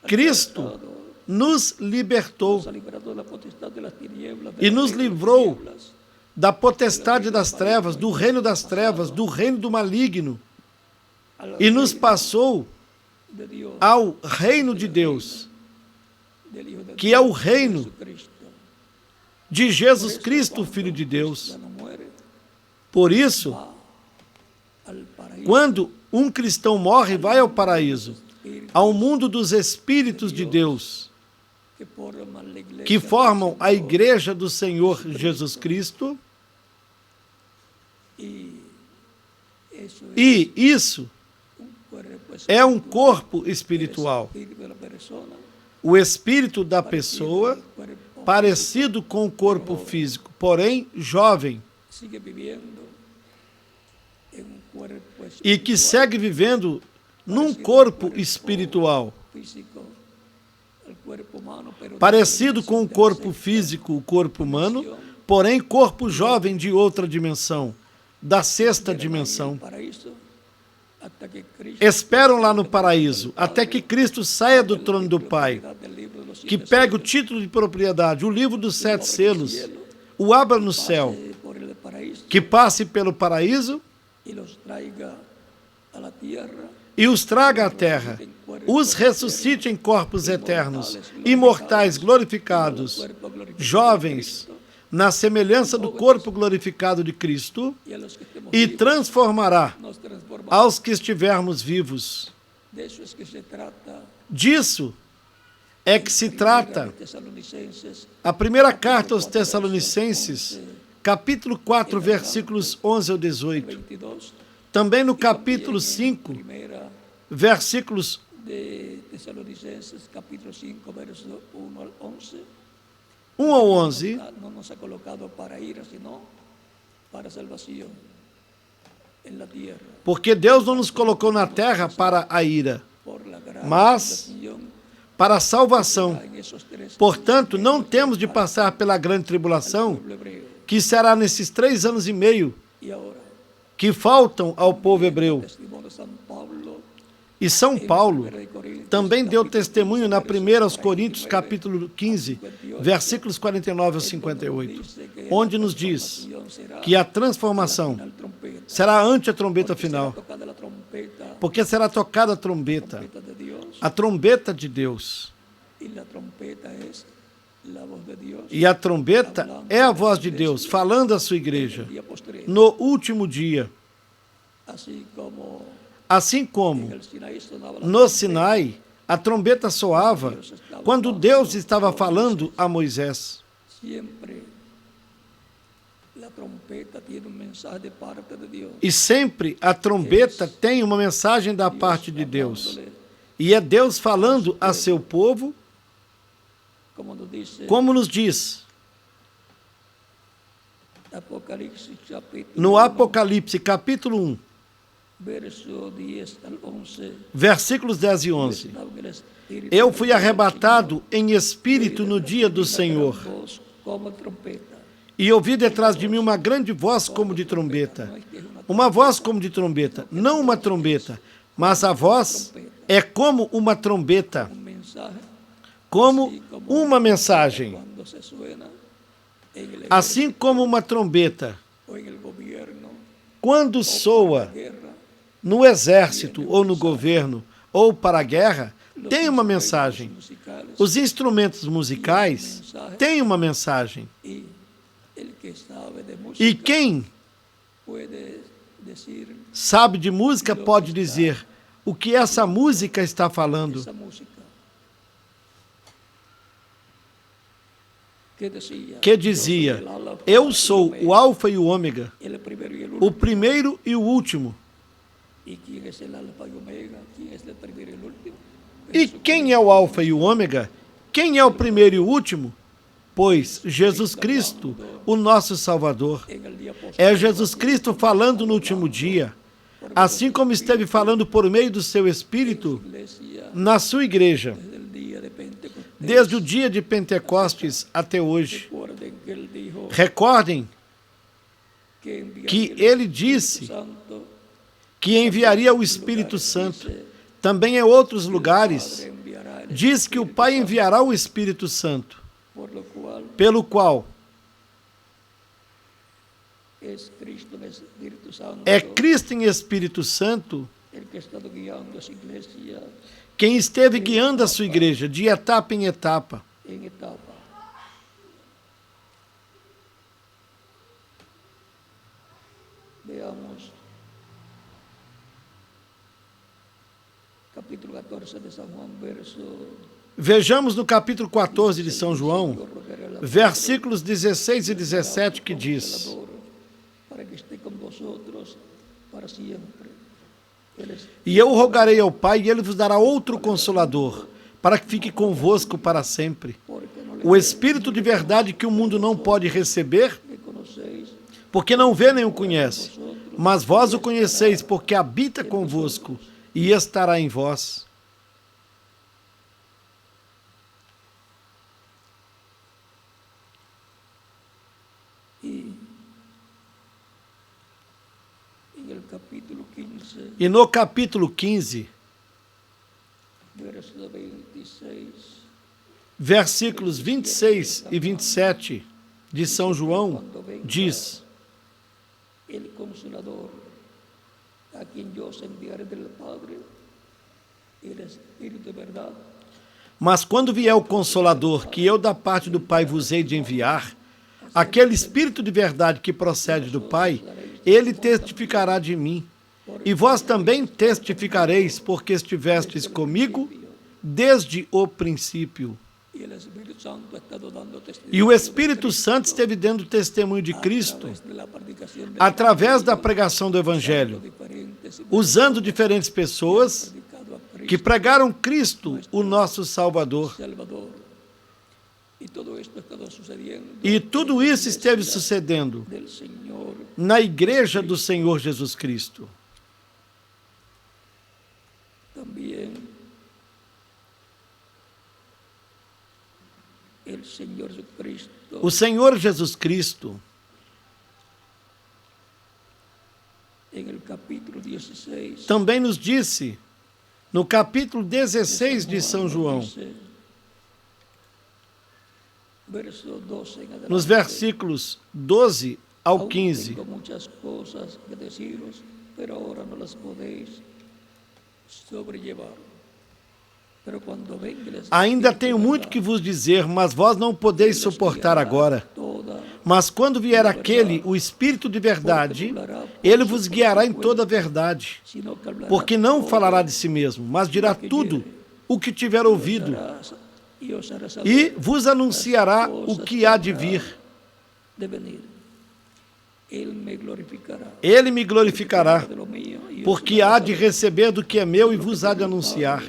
Cristo nos libertou nos ha librado de la potestad de las tinieblas, e del nos reino de las livrou tinieblas, da potestade das trevas, do reino das trevas, do reino do maligno, al e nos reino passou de Dios, ao reino de Deus, del Hijo de que Dios, é o reino Jesucristo. de Jesus Cristo, Filho de Deus. Cristiano muere, Por isso, va al paraíso, quando um cristão morre, vai ao paraíso, ao mundo dos Espíritos de Deus, que forman la iglesia que del formam a Señor, igreja do Senhor Jesus Cristo, y eso es e isso un cuerpo é um espiritual. corpo espiritual. El espíritu de la persona, O espírito da pessoa, el cuerpo parecido com o corpo físico, porém jovem, sigue viviendo en un cuerpo e que espiritual, segue vivendo num corpo espiritual, físico, el cuerpo humano, pero parecido de com o corpo físico, o corpo humano, porém corpo jovem de outra dimensão, da sexta dimensão. paraíso, hasta que Cristo Esperam lá no paraíso, até que Cristo saia do trono do Pai, del libro de los que siete pegue o título de propriedade, o livro dos 7 selos, o abra no céu, selos, por el paraíso, que passe pelo paraíso y los traiga a la tierra, e os traga à terra, os ressuscite em corpos eternos, imortais, glorificados, cuerpo glorificado de jovens, Cristo, na semelhança do corpo glorificado de Cristo, y a los que estemos e vivos, transformará nos transformamos. aos que estivermos vivos. De eso es que se trata Disso é que se trata Tesalonicenses, a primeira carta aos Tessalonicenses, capítulo 4, versículos 11 ao 18. 22, Também no capítulo 5, primera versículos de Tesalonicenses, capítulo 5, verso 1 al 11, 1 ao 11, no nos ha colocado para ira, sino para salvación en la tierra, porque Deus não nos colocou na terra para a ira, por la gran mas tribulación para a salvação. en esos tres Portanto, não temos de passar pela grande tribulação, pueblo hebreo. que será nesses 3 anos e meio Y ahora, que faltam ao povo hebreu. testimonio de San Pablo, E São Paulo Primera de Corintios, também deu capítulo testemunho 15, na versos 1 aos 49 Coríntios, capítulo 15, versículos 49 ao 58, onde nos diz que a transformação al trompeta, será ante a trombeta final, tocada la trompeta, porque será tocada a trombeta de Dios, de Deus. y la trompeta es la voz de Dios. E a trombeta é a voz de Deus falando à sua igreja Día postrero, no último dia. así como Assim como el Sinaí sonaba la no Sinai a trombeta soava quando Deus estava falando a Moisés. siempre la trompeta tiene un mensaje de parte de Dios. E sempre a trombeta tem uma mensagem da parte de Deus. E é Deus falando a seu povo, Como nos dice como nos diz Apocalipsis capítulo no 1, Apocalipse, capítulo 1, verso 10 al 11. versículos 10 e 11. Estaba en el espíritu Eu del fui Señor, arrebatado em espírito no dia do y una gran Senhor, voz como trompeta. e ouvi detrás de mim uma grande voz como de trombeta. Uma voz como de trombeta, não uma trombeta, mas a voz é como uma trombeta, Un mensaje como uma mensagem. cuando se suena en el Assim como uma trombeta, o en el gobierno, quando soa guerra, no exército ou no governo ou para a guerra, tem uma mensagem. musicales, Os instrumentos musicais têm uma mensagem. y el que sabe de música E quem puede decir sabe de música pode dizer o que essa música está falando. esa música que decía, Que dizia: Eu sou o Alfa e o Ômega, el primero y el o último. primeiro e o último. ¿Y quién es el alfa y omega? ¿Quién es el primero y el último? E quem é o Alfa e o Ômega? Quem é o primeiro e o último? Pois Jesus Cristo, o nosso Salvador. En el día posterior, É Jesus Cristo falando no último dia, assim como esteve falando por meio do seu Espírito iglesia, na sua igreja, desde el día de Pentecostés, desde o dia de Pentecostes até hoje. recuerden que él dijo Recordem que enviaría que el ele Espíritu disse Santo, que enviaria o Espírito Santo. Também em outros lugares, Padre enviará el diz que o Pai enviará o Espírito Santo, por lo cual pelo qual es Cristo en el Espíritu Santo, é Cristo em Espírito Santo el que ha estado guiando a su iglesia quem esteve guiando a sua igreja de etapa em etapa. en etapa. Veamos capítulo 14 de San Juan, verso Vejamos no capítulo 14 de São João, versículos 16 e 17, que diz: para que esté con vosotros para siempre. E eu rogarei ao Pai, e Ele vos dará outro Consolador, para que fique convosco para sempre. O Espírito de verdade que o mundo não pode receber, Que conocéis porque não vê nem o conhece. Mas vós o conheceis, porque habita convosco e estará em vós. y en el capítulo 15, E no capítulo 15, verso 26, versículos 26 e 27 de São João, diz: el Consolador, a quien yo os enviaré del Padre, el Espíritu de verdad, Mas quando vier o Consolador, que eu da parte do Pai vos hei de enviar, aquele Espírito de verdade que procede do Pai, ele testificará de mim. E vós também testificareis, porque estivestes comigo desde o princípio. y el Espíritu Santo ha estado dando testimonio E o Espírito Santo esteve dando testemunho de Cristo de la predicación de através da pregação do Evangelho, diferentes usando diferentes pessoas predicado a Cristo que pregaram Cristo, o nosso Salvador. Salvador. Y todo esto ha estado sucediendo E tudo isso esteve sucedendo del Señor. na igreja do Senhor Jesus Cristo. También el Señor Jesucristo O Senhor Jesus Cristo, en el capítulo 16 também nos disse, no capítulo 16 de São João, dice, verso 12 en adelante, nos versículos 12 ao aún 15. tengo muchas cosas que deciros, pero ahora no las podéis sobrellevar. Pero cuando venga el Espíritu Ainda tenho de muito verdad, que vos dizer, mas vós não podeis suportar agora. toda Mas quando vier aquele, o Espírito de verdade, ele vos guiará em toda a verdade. sino que hablará Porque não todo falará de si mesmo, mas dirá tudo o que tiver ouvido, y os hará e saber vos anunciará o que há de vir. de venir. Él me glorificará. Ele me glorificará, De lo mío, y os porque hará há de receber do que é meu e vos há de anunciar.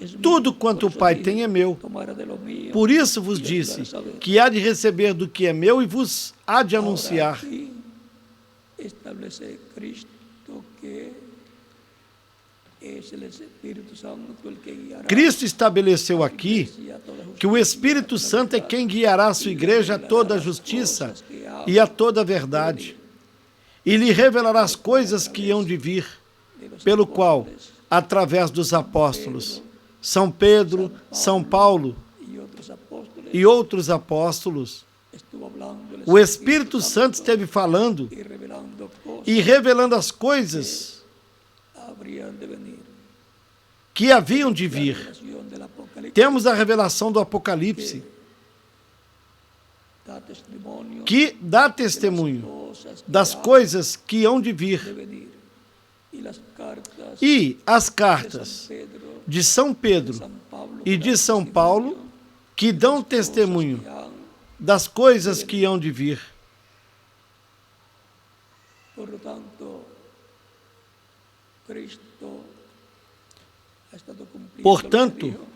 es mío. Tudo quanto Por o eso Pai dije, tem é meu. tomará de lo mío. Por isso vos disse que há de receber do que é meu e vos há de anunciar. Ahora aquí establece Cristo que es el Espíritu Santo el que guiará Cristo estabeleceu aqui a toda justicia, que o Espírito Santo é quem guiará a sua igreja a toda a justiça e a toda a verdade. E lhe revelará as coisas que hão de vir, pelo qual, através dos apóstolos, São Pedro, São Paulo y otros apóstoles e outros apóstolos, estuvo hablando el o Espírito Santo esteve falando y revelando cosas e revelando as coisas habrían de venir. que haviam de La vir. revelación del Apocalipsis Temos a revelação do Apocalipse, da testimonio que dá testemunho cosas que das han coisas que hão de vir. de venir. Y las cartas E as de San cartas Pedro, de São Pedro San Pablo e de São Paulo, que dão testemunho que han, das coisas que hão de vir. por lo tanto, Cristo ha estado cumpliendo Portanto, lo que dijo,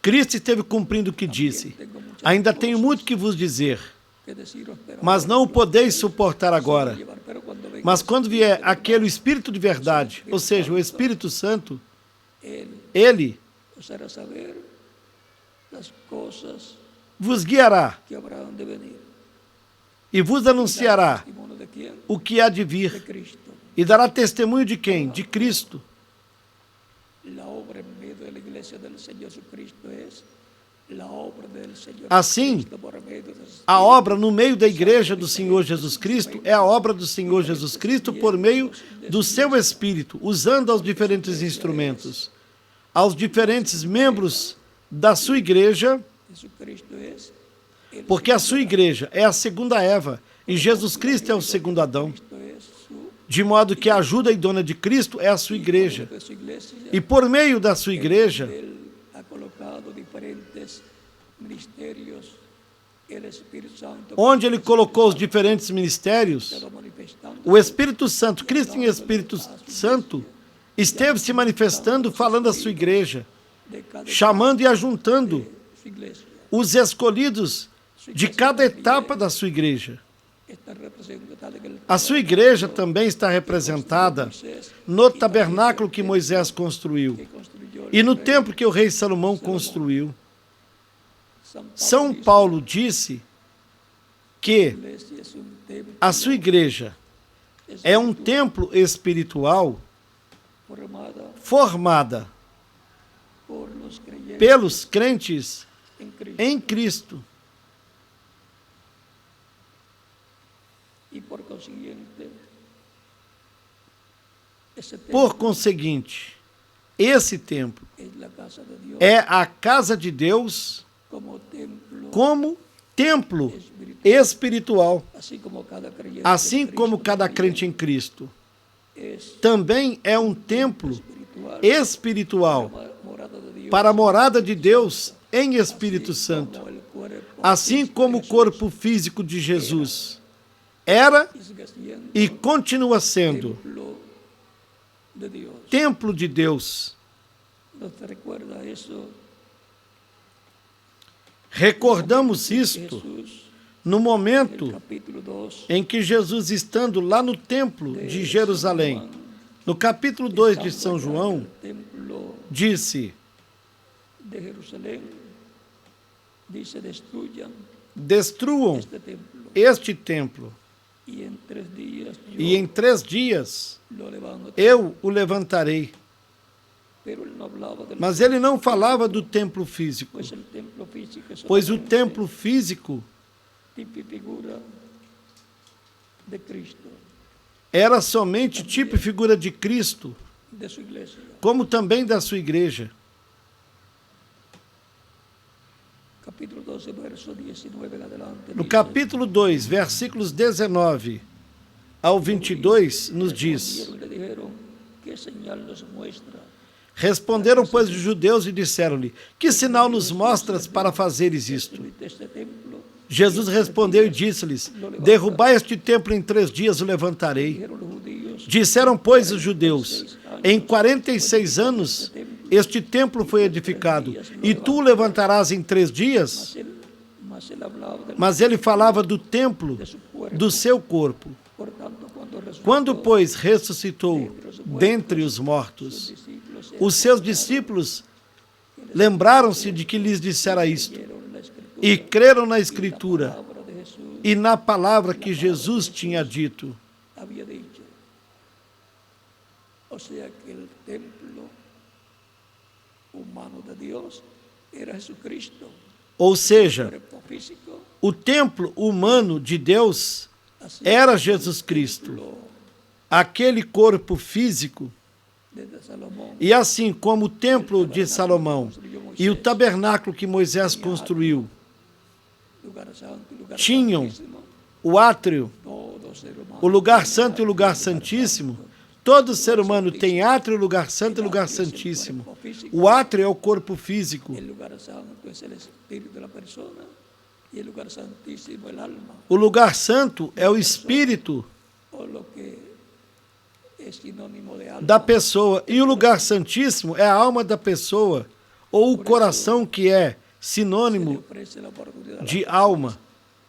Cristo esteve cumprindo o que disse. Ainda tenho muito que vos dizer, que deciros, pero mas não o podeis suportar agora. llevar. Pero cuando venga Mas quando vier aquele Espírito de verdade, ou seja, o Espírito Santo, Él ele os hará saber las cosas vos guiará que habrán de venir. e vos anunciará ¿Testimonio de quién? o que há de De vir. Cristo. E dará testemunho de quem? De Cristo. La obra en medio de la iglesia del Señor Jesucristo es la obra del Señor Assim, Cristo por medio de sus a obra no meio da igreja do Senhor Jesus Cristo é a obra do Senhor Jesus Cristo por meio do seu Espírito, usando aos diferentes instrumentos, aos diferentes membros da sua igreja, Jesucristo es el porque a sua igreja é a segunda Eva e Jesus Cristo é o segundo Adão, Cristo es su de modo que a ajuda idônea de Cristo é a sua igreja. de su iglesia. E por meio da sua igreja, Él ha colocado diferentes ministerios. El Espíritu Santo onde ele colocou os diferentes ministérios, está manifestando o Espírito Santo, Cristo em Espírito Santo, esteve se manifestando, falando à sua igreja, de cada chamando e ajuntando su iglesia. os escolhidos de cada etapa da sua igreja. Está representada en el A sua igreja também está representada no tabernáculo que Moisés construiu que construyó e no templo que o rei Salomão construiu. São Paulo disse que La iglesia es un templo a sua igreja é um templo espiritual formada por los creyentes pelos crentes en Cristo. em Cristo. Y por consiguiente, ese templo Por conseguinte, esse templo es la casa de Dios é a casa de Deus como templo como templo espiritual, así como cada creyente assim en como Cristo cada también crente em Cristo. es Também é um templo espiritual, espiritual morada de Dios, para a morada de Deus em Espírito Santo, como el cuerpo assim como o corpo físico de Jesus era sigue siendo e continua sendo templo de Dios. templo de Deus. ¿No te recuerda eso? Recordamos isto Jesús, no momento capítulo 2, em que Jesus, estando lá no templo de Jerusalém, no capítulo 2 de São João, templo disse: de Jerusalén, dice, destruam este templo este templo, y en 3 días yo e em 3 dias lo levanto. eu o levantarei. Pero él no hablaba del Mas ele não falava do templo físico, pues el templo físico es pois o solamente templo físico tipo y figura de Cristo, era somente tipo e figura de Cristo, de su iglesia. como também da sua igreja. Capítulo 12, verso 19 en adelante. No dice, capítulo 2, versículos 19 ao 22, nos diz: le dijeron, ¿qué señal nos muestra? Responderam, pois, os judeus e disseram-lhe: Que sinal nos mostras para fazeres isto? De este templo, Jesus respondeu e disse-lhes: Derrubai este templo, em 3 dias o levantarei. dijeron los judíos, Disseram, pois, os judeus: Em 46 anos este templo foi edificado, e tu o levantarás em 3 dias? mas él hablaba del Mas ele falava do templo, de su cuerpo. do seu corpo. Por tanto, cuando resucitó, Quando, pois, ressuscitou dentre os mortos, discípulos os seus discípulos lembraram-se de que lhes dissera isto, vieron la escritura, e creram na Escritura palabra de Jesús e na palavra que Jesus tinha dito. había dicho. O sea que el templo humano de Dios era Jesucristo, Ou seja, cuerpo físico, o templo humano de Deus así era Jesus Cristo, lo aquele corpo físico, desde Salomón, e assim como o templo de Salomão e o tabernáculo que Moisés construiu lugar santo y lugar tinham santísimo, o átrio, todo ser humano o lugar santo e o lugar santíssimo. Todo ser humano tem átrio, lugar santo e lugar santíssimo. O átrio é o corpo físico. el lugar santo es el espíritu de la persona y el lugar santísimo el alma, O lugar santo é o espírito o lo que es sinónimo de alma. da pessoa. E o lugar santíssimo é a alma da pessoa, ou o coração, que é Le sinônimo ofrece la oportunidad de alma.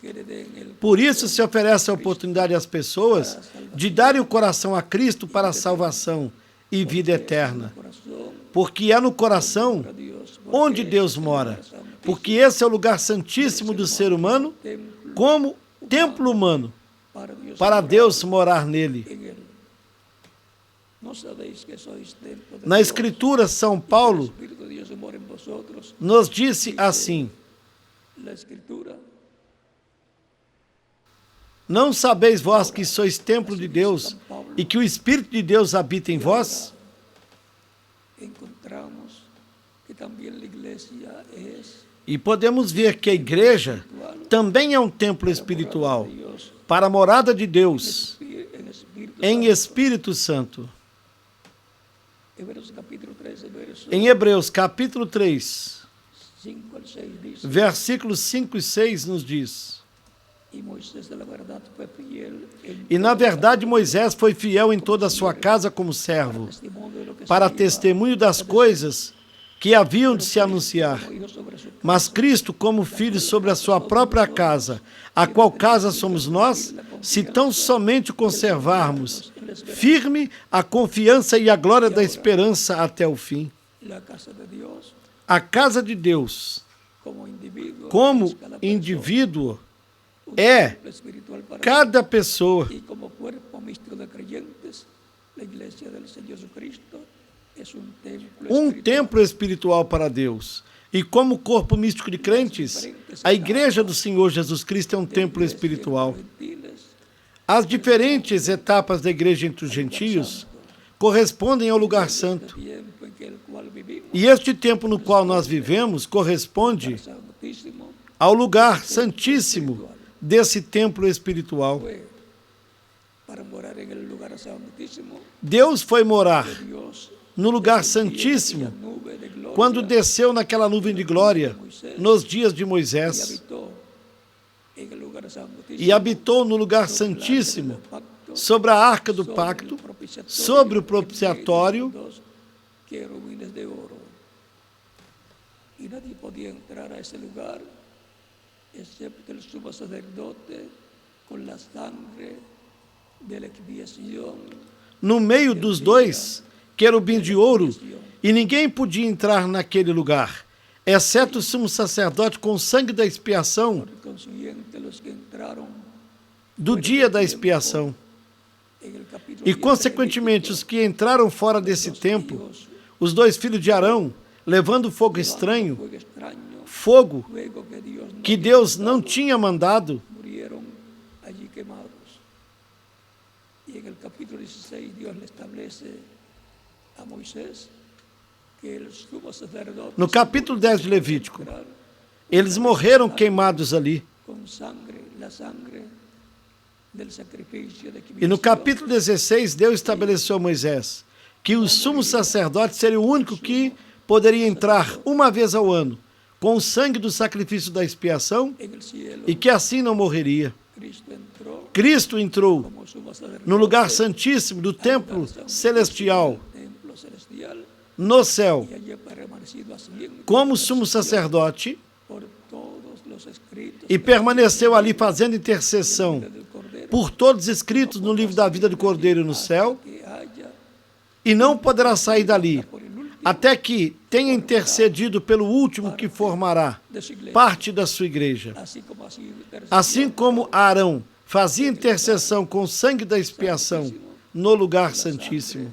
que le den el Por isso se oferece a oportunidade às pessoas de darem o coração a Cristo para a salvação e vida eterna. corazón Porque é no coração a Dios, onde Deus mora. Porque esse é o lugar santíssimo do ser humano, templo como templo humano, para Dios para Deus morar nele. en él. ¿No sabéis que sois templo de Na Dios? Escritura, São El Paulo Espíritu de Dios mora en vosotros. nos disse assim: La Escritura, não sabeis vós que sois templo de Deus e que o Espírito de Deus habita em vós? encontramos que también la iglesia es E podemos ver que a igreja também é um templo espiritual para a morada de Deus en Espíritu em Santo. Espírito Santo. Hebreos capítulo 13, verso Em Hebreus capítulo 3, 5 al 6 dice, versículos 5 e 6 nos diz: y Moisés de la verdad fue fiel en E na verdade Moisés foi fiel em toda a sua casa como servo, testimonio de lo que para se iba testemunho das coisas que haviam de se anunciar. como hijo sobre su Mas Cristo, como filho sobre a sua própria casa, a qual casa somos nós, se tão somente conservarmos firme a confiança e a glória da esperança até o fim. la casa de Dios A casa de Deus, como individuo, como es cada persona, indivíduo, un é templo espiritual para cada pessoa. y como cuerpo místico de creyentes, la iglesia del Señor Jesucristo es un templo Um espiritual. templo espiritual para Deus. E como corpo místico de crentes, a igreja do Senhor Jesus Cristo é um templo espiritual. Gentiles, As diferentes etapas da igreja entre os gentios correspondem ao lugar santo. tiempo en que el cual vivimos, E este tempo no qual nós vivemos corresponde santísimo, ao lugar santíssimo desse templo espiritual. fue para morar en el lugar santísimo. Deus foi morar Dios, no lugar la santíssimo nube de gloria, quando desceu naquela nuvem de glória nos dias de y Moisés habitó en el lugar santísimo, e habitou no lugar santíssimo pacto, sobre a arca do sobre pacto, el propiciatorio, sobre o en medio de propiciatório, dos querubines de oro. Y nadie podía entrar a ese lugar excepto el sumo sacerdote con la sangre de la expiación. no meio dos dois querubins de ouro, e ninguém podia entrar naquele lugar, exceto o sumo sacerdote com o sangue da expiação Por consiguiente, los que entraron do dia da expiação. en el capítulo E, 10 consequentemente, os que entraram fora desse templo, os dois filhos de Arão, levando fogo estranho, fuego extraño, fogo fuego que Dios no que había Deus mandado, não tinha mandado. murieron allí quemados. Y en el capítulo 16 Dios le establece a Moisés que el sumo sacerdote No capítulo 10 de Levítico, eles morreram queimados ali. con sangre, la sangre del sacrificio de E no expiación, capítulo 16, Deus estabeleceu a Moisés que o sumo sacerdote seria o único que poderia entrar uma vez ao ano com o sangue do sacrifício da expiação en el cielo. e que assim não morreria. Cristo entrou como sumo sacerdote no lugar santíssimo do templo celestial, del templo celestial, no céu, y allí ha permanecido así en como sumo sacerdote, por todos los escritos e permaneceu ali fazendo intercessão del Cordero, por todos escritos no livro da vida do Cordeiro no céu, que haya e não poderá sair dali por el último até que tenha intercedido pelo último que formará de su iglesia, parte da sua igreja. así como así intercedió Assim como Arão fazia intercessão com o sangue da expiação no lugar santíssimo.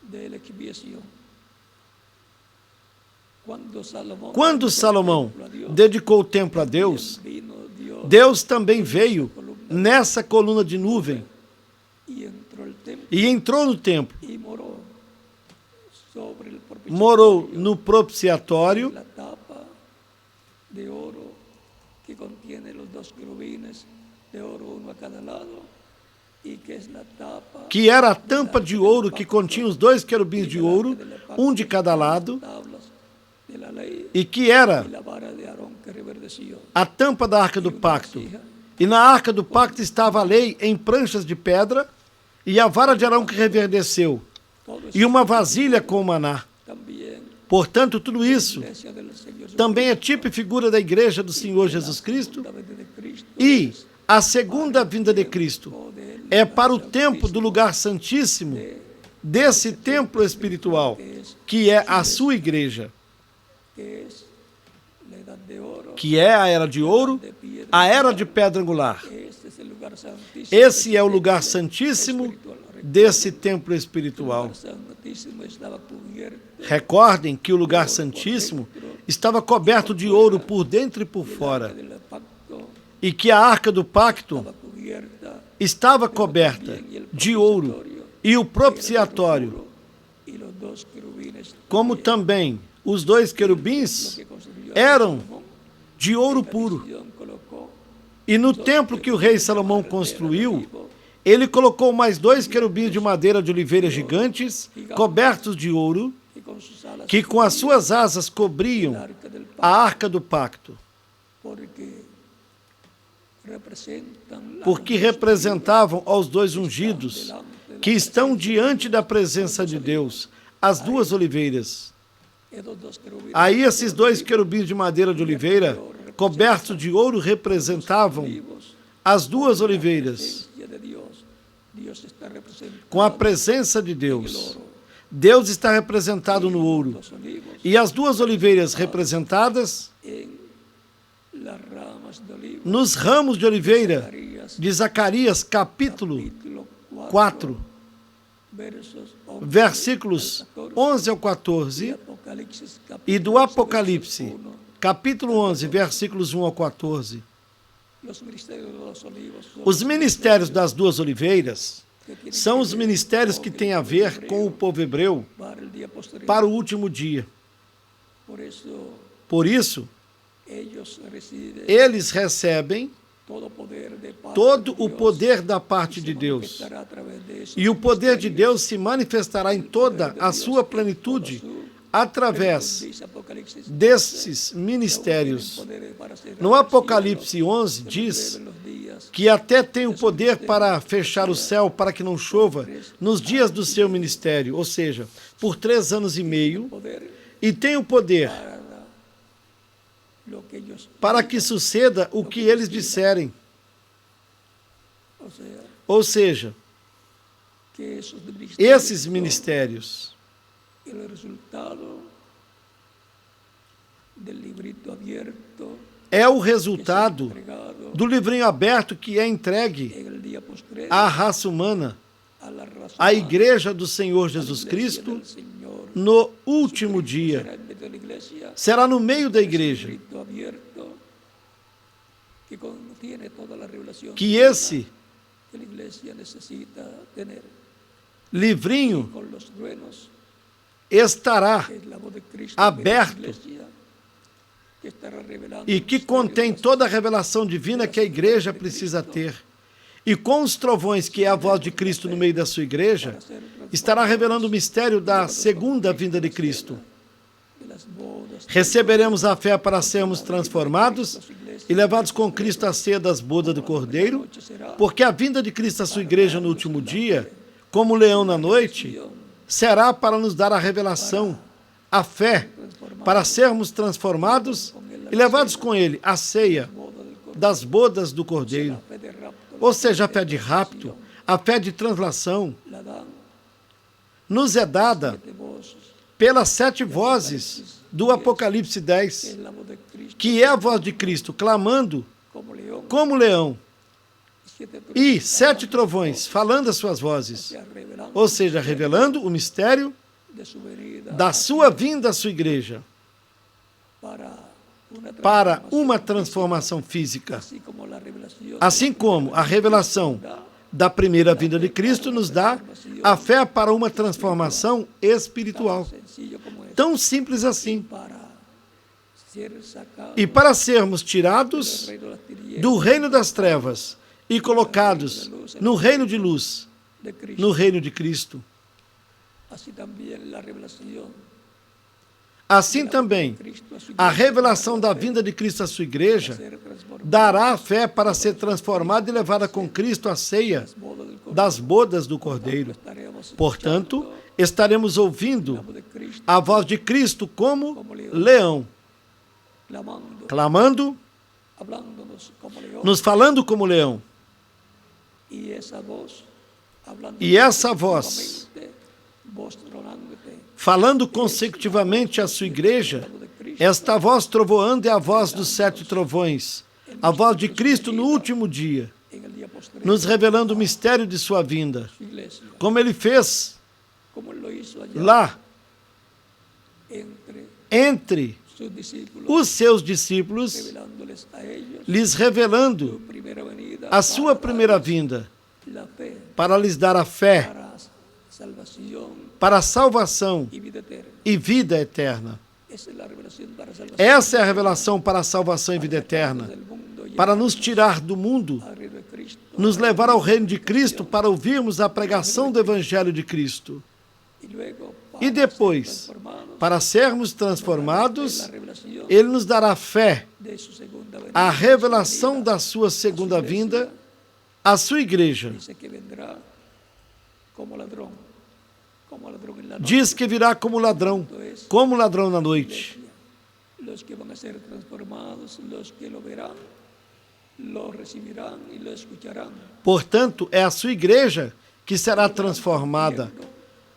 de la expiación. Quando Salomão dedicou o templo a Deus, vino Dios Deus também veio nessa coluna de nuvem y entró al templo e entrou no templo, y moró sobre el propiciatorio, morou no propiciatório, la tapa de oro que contiene los dos querubines de oro, uno a cada lado, y que es la tapa que era a tampa de ouro que continha os dois querubins de ouro, um de cada lado, tablas de la ley e que era y la vara de Aarón que reverdeció. a tampa da arca do pacto. E na arca do pacto estava a lei em pranchas de pedra e a vara de Arão que reverdeceu, Todo e uma vasilha com maná. también Portanto, tudo isso iglesia del Señor também é tipo e figura da igreja do Senhor Jesus Cristo, la venida de Cristo e a segunda vinda de Cristo de él, é para o tempo do lugar santíssimo desse templo espiritual, que é a sua igreja, que es la edad de oro, que é a era de ouro, a era de pedra angular. este es el lugar santísimo, Esse é o lugar santíssimo desse templo espiritual. Recordem que o lugar santíssimo estava coberto de ouro por dentro e por fora, e que a arca do pacto estava coberta de ouro, e o propiciatório, como também os dois querubins, eram de ouro puro. E no templo que o rei Salomão construiu, ele colocou mais 2 querubins de madeira de oliveira gigantes, cobertos de ouro, que com as suas asas cobriam a arca do pacto, porque representavam aos 2 ungidos que estão diante da presença de Deus, as 2 oliveiras. Aí esses 2 querubins de madeira de oliveira, cobertos de ouro, representavam as 2 oliveiras, com a presença de Deus. Deus está representado no ouro. E as 2 oliveiras representadas nos ramos de oliveira de Zacarias, capítulo 4, versículos 11 ao 14, e do Apocalipse, capítulo 11, versículos 1 ao 14. Os ministérios das 2 oliveiras são os ministérios que têm a ver com o povo hebreu para o último dia. Por isso, eles recebem todo o poder da parte de Deus. E o poder de Deus se manifestará em toda a sua plenitude através desses ministérios. No Apocalipse 11 diz que até tem o poder para fechar o céu para que não chova nos dias do seu ministério, ou seja, por 3 anos e meio, e tem o poder para que suceda o que eles disserem. Ou seja, esses ministérios é o resultado do livrinho aberto que é entregue à raça humana, à igreja do Senhor Jesus Cristo, no último dia. Será no meio da igreja que esse livrinho estará aberto e que contém toda a revelação divina que a igreja precisa ter. E com os trovões, que é a voz de Cristo no meio da sua igreja, estará revelando o mistério da segunda vinda de Cristo. Receberemos a fé para sermos transformados e levados com Cristo à ceia das bodas do Cordeiro, porque a vinda de Cristo à sua igreja no último dia, como o leão na noite, será para nos dar a revelação, a fé, para sermos transformados e levados com ele à ceia das bodas do Cordeiro. Ou seja, a fé de rapto, a fé de translação, nos é dada pelas 7 vozes do Apocalipse 10, que é a voz de Cristo clamando como leão, e 7 trovões falando as suas vozes, ou seja, revelando o mistério da sua vinda à sua igreja para uma transformação física, assim como a revelação da primeira vinda de Cristo nos dá a fé para uma transformação espiritual. Tão simples assim. E para sermos tirados do reino das trevas e colocados no reino de luz, no reino de Cristo. Assim também, a revelação da vinda de Cristo à sua igreja dará a fé para ser transformada e levada com Cristo à ceia das bodas do Cordeiro. Portanto, estaremos ouvindo a voz de Cristo como leão, clamando, nos falando como leão. E essa voz, falando consecutivamente à sua igreja, esta voz trovoando é a voz dos 7 trovões, a voz de Cristo no último dia. nos revelando o mistério de sua vinda, su iglesia, como ele fez como Él lo hizo allá lá entre entre sus discípulos, os seus discípulos, revelándoles a ellos lhes revelando su primera venida, a sua para primeira vinda, la fe, para lhes dar a fé para salvación para a salvação y vida eterna. e vida eterna. Esa es la revelación para salvación. Essa é a revelação para a salvação e vida eterna, Del mundo y para nos tirar do mundo, al reino de Cristo, nos levar ao reino de Cristo, para ouvirmos a pregação do Evangelho de Cristo. y luego para E depois, ser transformados, para sermos la transformados, revelación Ele nos dará fé, de su segunda venida. a revelação da sua segunda vinda, à sua igreja. Dice que vendrá como ladrón en la noche. Diz que virá como ladrão na noite. Los que van a ser transformados, los que lo verán, lo recibirán y lo escucharán. Portanto, é a sua igreja que será transformada.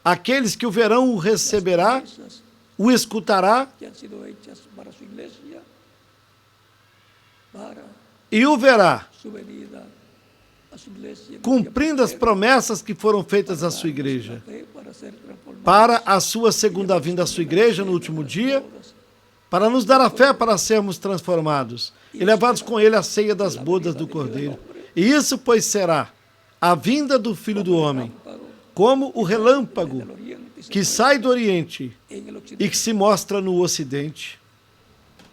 Aqueles que o verão o receberá, Esas o escutará que han sido hechas para su iglesia, para e o verá, su venida a su iglesia, cumprindo as promessas que foram feitas à sua igreja, para ser transformados, para a sua segunda vinda à sua igreja no último dia, para nos dar a fé para sermos transformados e levados com ele à ceia das bodas do Cordeiro. E isso, pois, será a vinda do Filho do Homem, como o relâmpago del oriente y que sai do Oriente en el occidente. e que se mostra no Ocidente.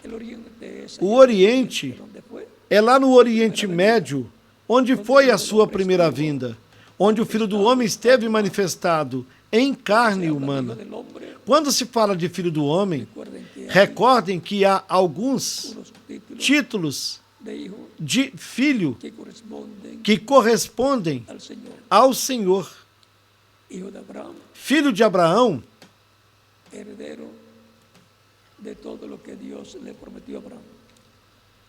El oriente es O Oriente donde fue é lá no Oriente Médio, onde foi a sua primeira vinda, onde o Filho do Homem esteve manifestado em carne humana. del hombre. Quando se fala de Filho do Homem, Recuerden que hay recordem que há alguns unos títulos títulos de hijo de filho que corresponden que correspondem al Señor. ao Senhor. Hijo de Abraham, Filho de Abraão, heredero de todo lo que Dios le prometió a Abraham.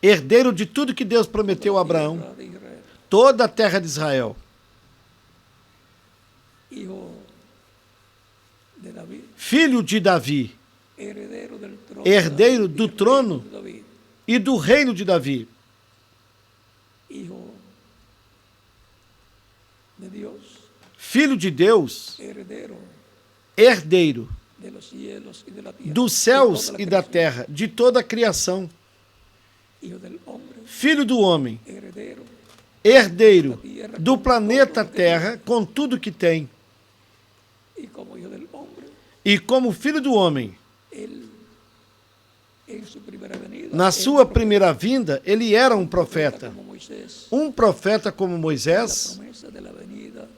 herdeiro de tudo que Deus prometeu a Abraão, Tierra de Israel. toda a terra de Israel. Hijo de David, Filho de Davi, heredero del trono, herdeiro de do David, trono de David. e do reino de Davi. Hijo de Dios, Filho de Deus, heredero herdeiro de los cielos y de la tierra, dos de céus toda la e da creación. terra, de toda a criação. Hijo del hombre, Filho do homem, heredero herdeiro do planeta Terra, com tudo que tem. y como hijo del hombre, E como filho do homem, él en su primera venida, na era sua un primeira vinda, ele era um profeta. como Moisés, Um profeta como la Moisés promesa de la venida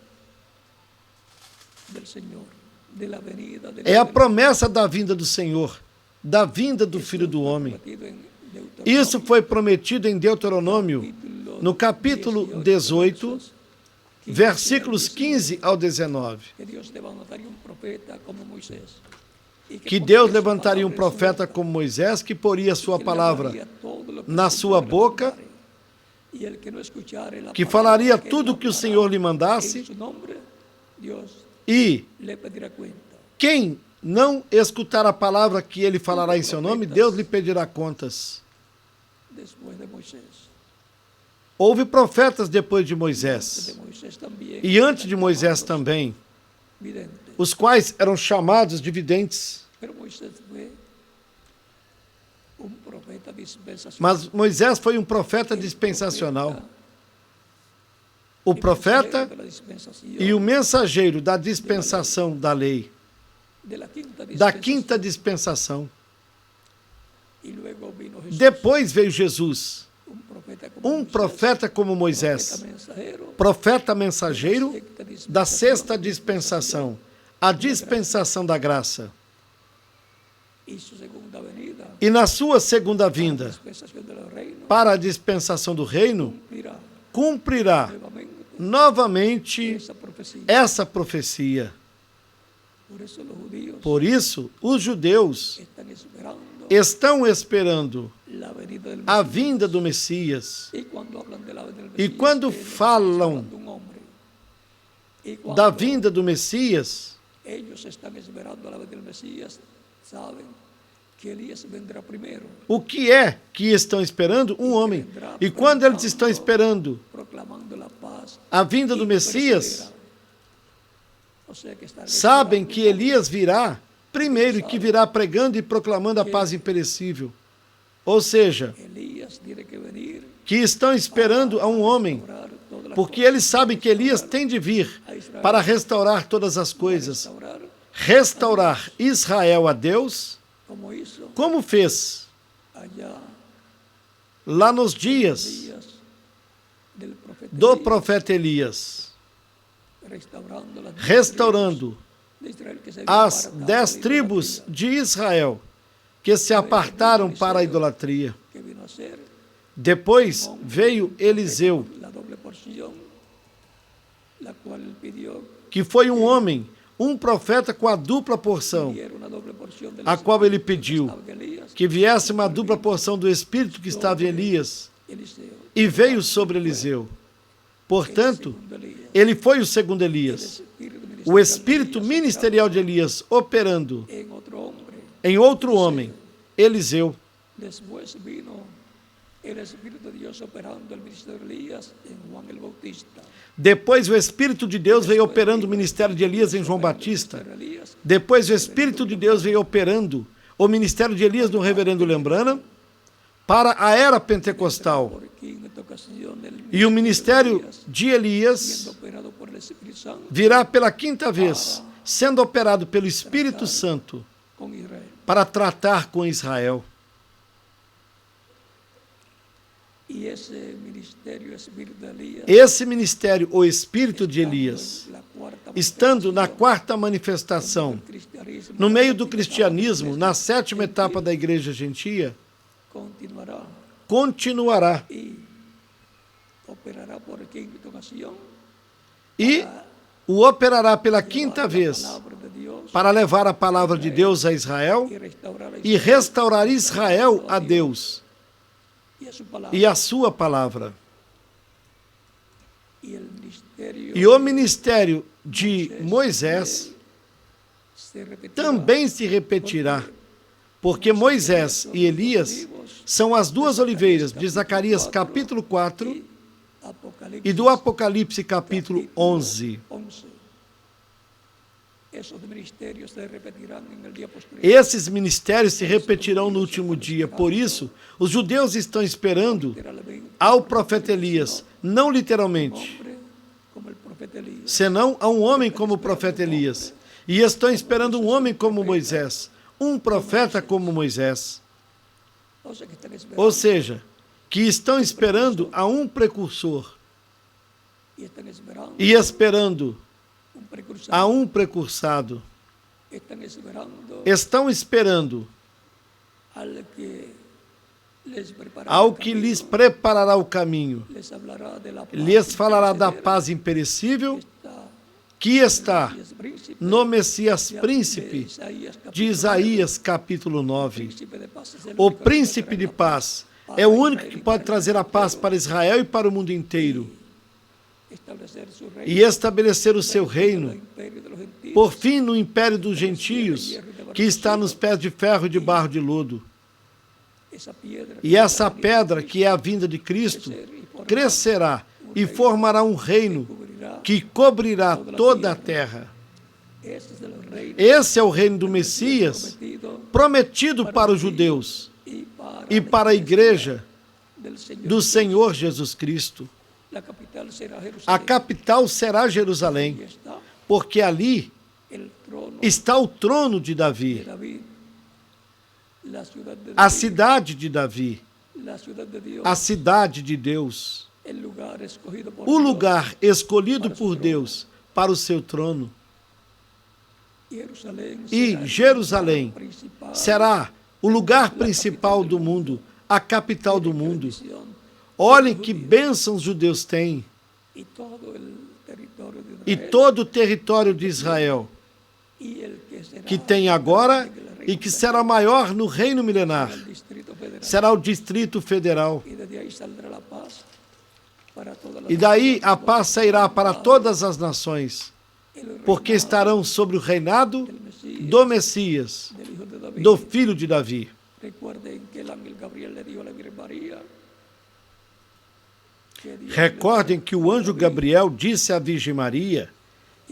del Señor, de la venida del é a Señor. promessa da vinda do Senhor, da vinda do Filho do Homem. Prometido en Deuteronomio, Isso foi prometido em Deuteronômio, no capítulo 18, versículos 15 ao 19. que Dios levantaría un profeta como Moisés. Y Que pondría Deus su levantaria um palabra en su profeta boca, como Moisés, que poria a sua que palavra levaría todo lo que na el sua Señor le boca, mandare. Y el que no escuchare la que palabra falaria que él tudo o que o hablará Senhor lhe en mandasse, su nombre, Dios e le pedirá cuenta. quem não escutar a palavra que ele falará em seu nome, Deus lhe pedirá contas. Después de Moisés. Houve profetas depois de Antes Moisés, de Moisés también. e antes de eran Moisés llamados também, videntes. os quais eram chamados de videntes. Pero Moisés fue un profeta dispensacional. Mas Moisés foi um profeta dispensacional. O profeta de la dispensación, e o mensageiro da dispensação da lei, de la quinta da dispensación. quinta dispensação. Y luego vino Jesús, Depois veio Jesus, un profeta como um Moisés, profeta como profeta Moisés, mensajero, profeta mensageiro sexta dispensación, da sexta dispensação, a dispensação da graça. y su segunda venida, E na sua segunda la vinda, dispensación del reino, para a dispensação do reino, cumplirá cumprirá nuevamente novamente esa profecía. essa profecia. Por eso los judíos Por isso, os judeus están esperando estão esperando la venida del a Mesías. vinda do Messias. Y cuando hablan de la venida del E Mesías, quando ellos están falam esperando un hombre. Y da cuando vinda do Messias, ellos están esperando a la venida del Mesías, saben que Elías vendrá primeiro, O que é que estão esperando? Um homem. E quando eles estão esperando proclamando a paz a vinda do e Messias, perseverando. Ou seja, que está sabem esperando que Elias virá primeiro e que virá pregando e proclamando a paz imperecível. Ou seja, Elías tiene que venir que estão esperando a um homem, a restaurar todas las porque cosas, eles sabem que Elias tem de vir para restaurar todas as coisas, restaurar Israel a Deus, como hizo como fez allá lá nos dias días del profeta do Elías, profeta Elias, restaurando las restaurando de Israel que se as apartaron 10 de la tribos idolatría, de Israel que se apartaram para a idolatria. que vino a ser Depois veio Eliseu, la doble porción, la cual él pidió que foi um homem, um profeta com a dupla porção, que era una doble porción del a qual ele pediu estado en Elías, que viesse uma dupla porção do Espírito que estava em Elias, Eliseo, e veio sobre Eliseu. Portanto, segundo Elías, ele foi o segundo Elias, o espírito ministerial de Elias operando en otro hombre. em outro homem, Eliseu. Después vino el Espíritu de Dios operando el ministerio de Elías en Juan el Bautista. Depois o Espírito de Deus veio operando o ministério de Elias em João Batista. Depois o Espírito de Deus veio operando o ministério de Elias no reverendo Lembrana para a era pentecostal. Porque en esta ocasión el E o ministério de Elias siendo operado por el Espíritu Santo virá pela quinta vez, sendo operado pelo Espírito Santo con Israel. para tratar com Israel. Y ese ministerio Espíritu de Elías, Esse ministério, o Espírito de Elias, la cuarta estando na quarta manifestação, cristianismo, no meio do cristianismo, na sétima etapa da igreja gentia, continuará continuará y operará por quinta ocasión e o operará pela quinta la vez palabra de Dios para levar a palavra de Deus a Israel y restaurar a e restaurar Israel a Deus y a su palabra. e a sua palavra. Y el ministerio E o ministério de Moisés se repetirá, também se repetirá, porque Moisés e Elias são as duas oliveiras de Zacarias capítulo 4 Apocalipsis e do Apocalipse capítulo 11. 11. Esos ministerios se repetirán en el día posterior. Esses ministérios se repetirão no último dia. Por isso, os judeus estão esperando ao profeta Elias, não literalmente, Hombre como el profeta Elías. senão a um homem como o profeta Elias. E estão esperando um homem como Moisés, um profeta como Moisés. O sea, que están esperando Ou seja, que estão esperando a um precursor y están esperando e esperando un precursor. a um precursado. Están esperando Estão esperando al que les preparará ao el que camino, lhes preparará o caminho, les hablará de la paz lhes falará da imperecedera paz imperecível está que está Messias príncipe, no Messias de príncipe Isaías, de capítulo Isaías capítulo 9. príncipe de paz es el O único que príncipe traerá de la paz paz é o para único que Israel y pode para trazer a paz Israel, para Israel e para o mundo inteiro establecer su reino, e estabelecer o seu el reino, imperio de los gentiles, por fim no império dos gentios, que está nos pés de ferro e de barro de lodo. esa piedra E essa pedra, que é a vinda de Cristo, crescerá e formará um reino que cobrirá toda a terra. ese es el reino Esse é o reino do Messias, prometido prometido para os judeus e para a igreja del Señor. do Senhor Jesus Cristo. La capital será A Jerusalén. capital será Jerusalém, Y está porque ali el trono está o trono de de Davi, David, la ciudad de a David, cidade de Davi, la ciudad de Dios, a cidade de Deus, el lugar escogido por o Dios. lugar escolhido por Deus para o seu trono. Jerusalén E será el Jerusalém lugar principal, será o lugar principal do mundo, a capital do mundo. bendición, Olhem que bênção os judeus têm y todo el territorio de e Israel, todo o território de Israel, y el que será que tem agora e que será maior no reino milenar. el distrito federal. Será o Distrito Federal. Y desde ahí saldrá la paz para todas las E daí a naciones. paz sairá para todas as nações. porque estarão sobre o reinado del Mesías, do Messias, del Hijo de David. do filho de Davi. Recuerden que el ángel Gabriel le dijo a la Virgen María que Dios Recordem que o anjo Gabriel disse à Virgem Maria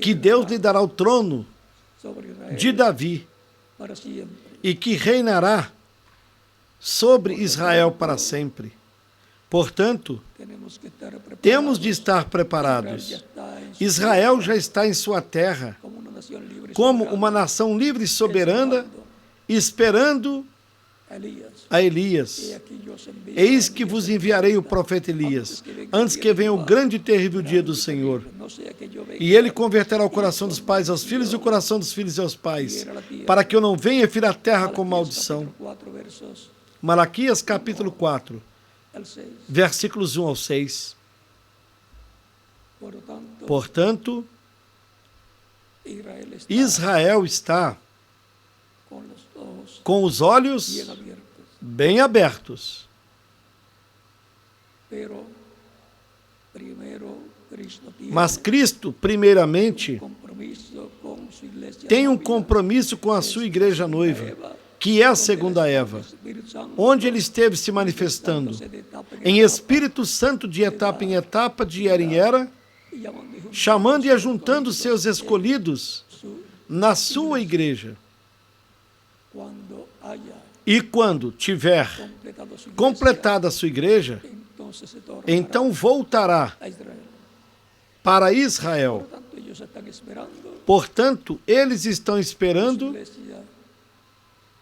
que Deus lhe dará o trono sobre Israel de Davi para siempre. e que reinará sobre Israel para sempre. Portanto, Tenemos que estar preparados. temos de estar Israel preparados. ya está en su Israel já está em sua terra, como una nación libre y como soberana, uma nação livre e soberana, esperando a Elías. a Elias. He aquí yo os envío Eis a que Elías vos el enviarei o profeta, profeta Elias, antes antes que venha o grande e terrível dia do Senhor. no sea que yo venga E ele converterá o coração dos pais aos filhos e o coração dos filhos aos pais, para que eu não venha e fira a terra com maldição. Malaquías, capítulo 4, versos Malaquias capítulo 4, al 6. versículos 1 ao 6. Por lo tanto, Portanto, Israel está Israel está con los ojos com os olhos bien abiertos, bem abertos. pero primero Cristo tiene Mas Cristo, primeiramente, compromiso con su iglesia tem um novia, compromisso com a sua igreja noiva, que é a segunda Eva, Espíritu Santo, onde ele esteve se manifestando de etapa em Espírito Santo de etapa em etapa, de era em era, y llamando y juntando chamando e ajuntando seus escolhidos su- na sua igreja. cuando haya E quando tiver completado su iglesia, completada a sua igreja, entonces se tornará então voltará a Israel. para Israel. Por tanto, ellos están esperando Portanto, eles estão que su esperando iglesia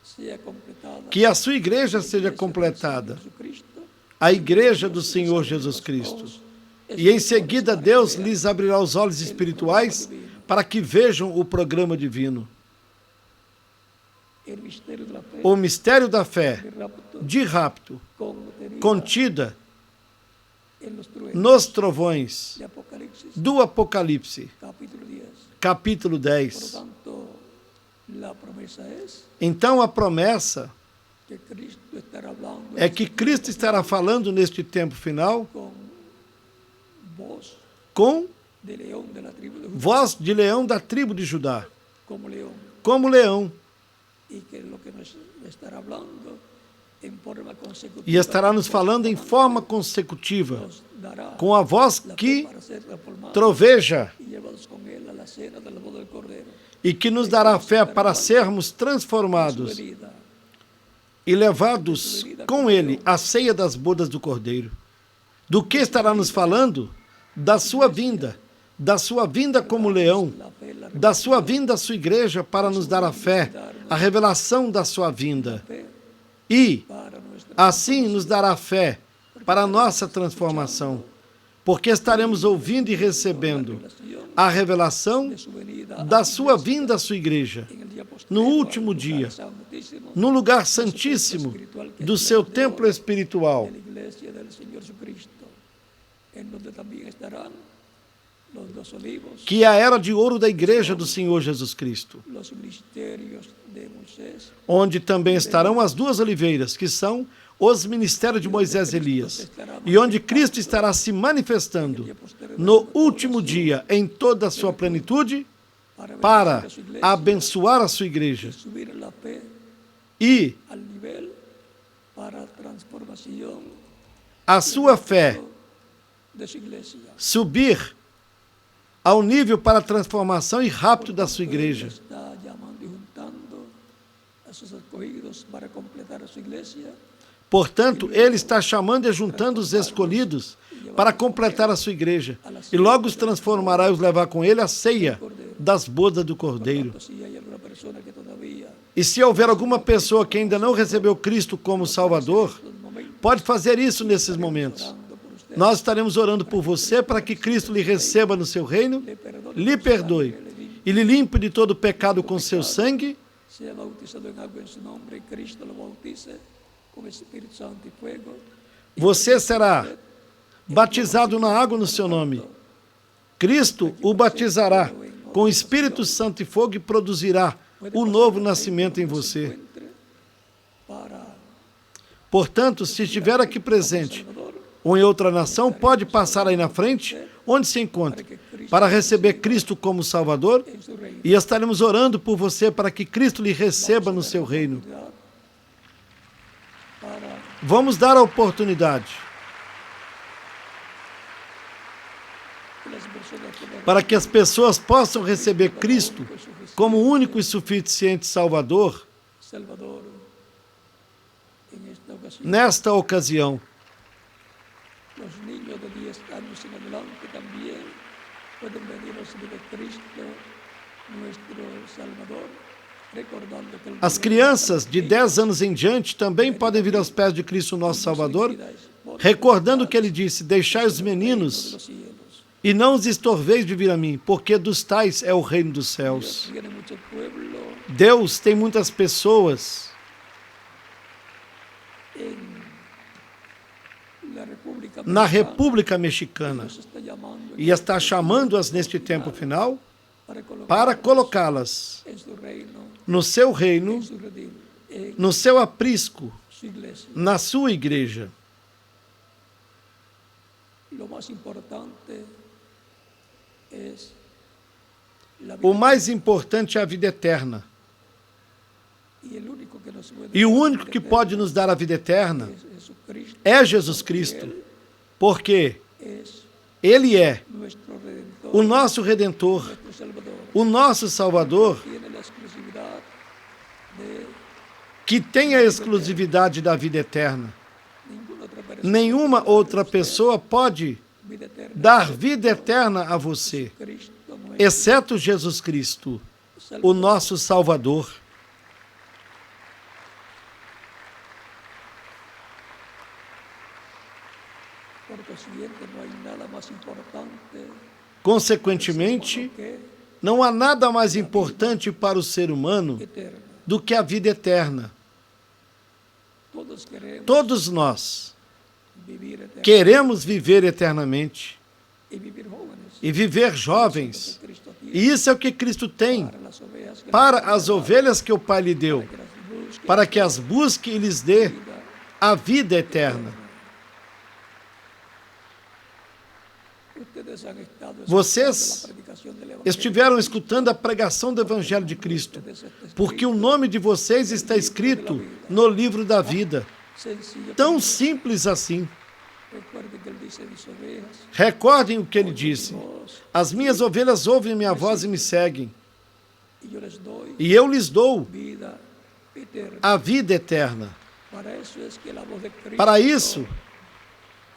sea completada, que a sua igreja seja completada, Jesucristo, a igreja do Senhor Jesus Cristo. E em seguida Deus lhes abrirá os olhos espirituais para que vejam o programa divino. el misterio de la fe, O mistério da fé el rapto, de rapto, contenida contida en los truenos nos trovões de Apocalipsis, do Apocalipse, capítulo 10. capítulo Por lo 10. tanto, la promesa es Então a promessa que Cristo estará hablando é que Cristo estará falando neste tempo final con voz com de león de la tribu de Judá, voz de leão da tribo de Judá, como león, como leão, y que lo que nos estará hablando en forma consecutiva e estará nos falando em forma consecutiva, nos dará com a voz la fe que para ser transformados troveja y llevados con él a la cena de la boda del Cordero. e que nos dará fé para sermos Su transformados venida, e levados com ele à ceia das bodas do Cordeiro. Do que estará nos falando? Da sua vinda como leão, la fe, la da sua vinda à sua igreja para nos dar a fé, a revelação da sua vinda. fe E para nuestra assim nos dará fé para a nossa transformação, porque estaremos ouvindo e recebendo a revelação de su venida da sua vinda à sua igreja, en el día postrero, no último dia, santísimo no lugar santíssimo do seu templo espiritual, de la iglesia del Señor Jesucristo, en donde también estarán los dos olivos, que é a era de ouro da igreja do Senhor Jesus Cristo, los ministerios de Moisés, onde também estarão as duas oliveiras, que são os ministérios de Moisés e Elias, e onde Cristo estará se manifestando no último dia em toda a sua plenitude para bendecir a su iglesia, abençoar a sua igreja subir la fe e al nivel para transformación a sua fé de su iglesia. subir ao nível para a transformação e rápido da sua igreja. Está llamando y juntando a sus escogidos para completar a su iglesia. Portanto, ele está chamando e juntando os escolhidos para completar a sua igreja, e logo os transformará e os levar com ele à ceia das bodas do Cordeiro. Si hay alguna persona que todavía E se houver alguma pessoa que ainda não recebeu Cristo como Salvador, pode fazer isso nesses momentos. orando por usted, Nós estaremos orando por você para que Cristo lhe receba no seu reino, lhe perdoe e lhe limpe de todo pecado com seu sangue, sea bautizado en agua en su nombre y Cristo lo bautice con Espíritu Santo y fuego. você será batizado na água no seu nome. Cristo o batizará com Espírito Santo e fogo e produzirá o novo nascimento em você. Encuentre para Portanto, se estiver aqui presente ou em outra nação, pode passar aí na frente, onde se encontra, para receber Cristo como Salvador, en su reino. e estaremos orando por você para que Cristo lhe receba no seu reino. Para Vamos dar a oportunidade que las personas puedan para que as pessoas possam receber Cristo como único e suficiente Salvador Salvador en esta ocasión. nesta ocasião. Los niños de 10 años en adelante también pueden venir a recibir a Cristo, nuestro Salvador, recordando que el As crianças de 10 anos em diante também podem vir aos pés de Cristo, nosso Salvador, recordando que ele disse: deixai os meninos los cielos. e não os estorveis de vir a mim, porque dos tais é o reino dos céus. Tiene mucho pueblo Deus tem muitas pessoas en la República na Mexicana. República Mexicana Dios está llamando e está chamando-as neste tempo final para para colocá-las en su reino, no seu reino, en su redil, en no seu aprisco, su iglesia. na sua igreja. Lo más importante es la O vida mais importante é a vida eterna. y el único que nos puede E o dar único vida que eterna pode nos dar a vida eterna es Jesucristo, é Jesus Cristo, porque es Ele é nuestro Redentor, o nosso Redentor, nuestro Salvador. o nosso Salvador, Tiene la exclusividad de que tem a exclusividade da vida eterna. ninguna otra persona. Nenhuma outra pessoa pode Vida eterna, dar vida eterna a você, Cristo nuestro exceto Jesus Cristo, o Salvador. nosso Salvador. Por consiguiente, no hay nada más importante Consequentemente, que não há nada mais importante para o ser humano eterno. do que a vida eterna. Todos queremos Todos nós vivir eternamente queremos viver eternamente y vivir jóvenes. e viver jovens. Que Cristo tiene E isso é o que Cristo tem para las ovejas que para as ovelhas que o Pai lhe deu, las busque para que as busque e lhes dê a vida eterna. Ustedes han estado Vocês escuchando la predicación del Evangelio. estiveram escutando a pregação do Evangelho de Cristo, porque o nome de vocês está escrito no livro da vida. Sencillo. Tão simples assim. Recuerden que él dice mis ovejas, Recordem o que ele disse: vos, as minhas ovelhas ouvem minha voz e me seguem, y yo les doy e eu lhes dou vida eterna. a vida eterna. Para eso es que la voz de Cristo, Para isso,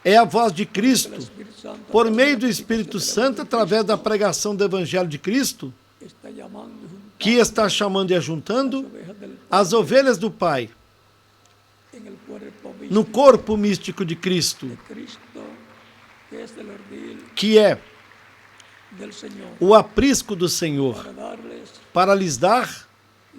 é a voz de Cristo, el Espíritu Santo, por meio do Espírito Santo, através da pregação do Evangelho de Cristo, está llamando y juntando que está chamando e ajuntando las ovejas del as ovelhas do Pai en el cuerpo no místico corpo místico de Cristo, de Cristo, que es el ordil que é del Señor, o aprisco do Senhor, para darles para lhes dar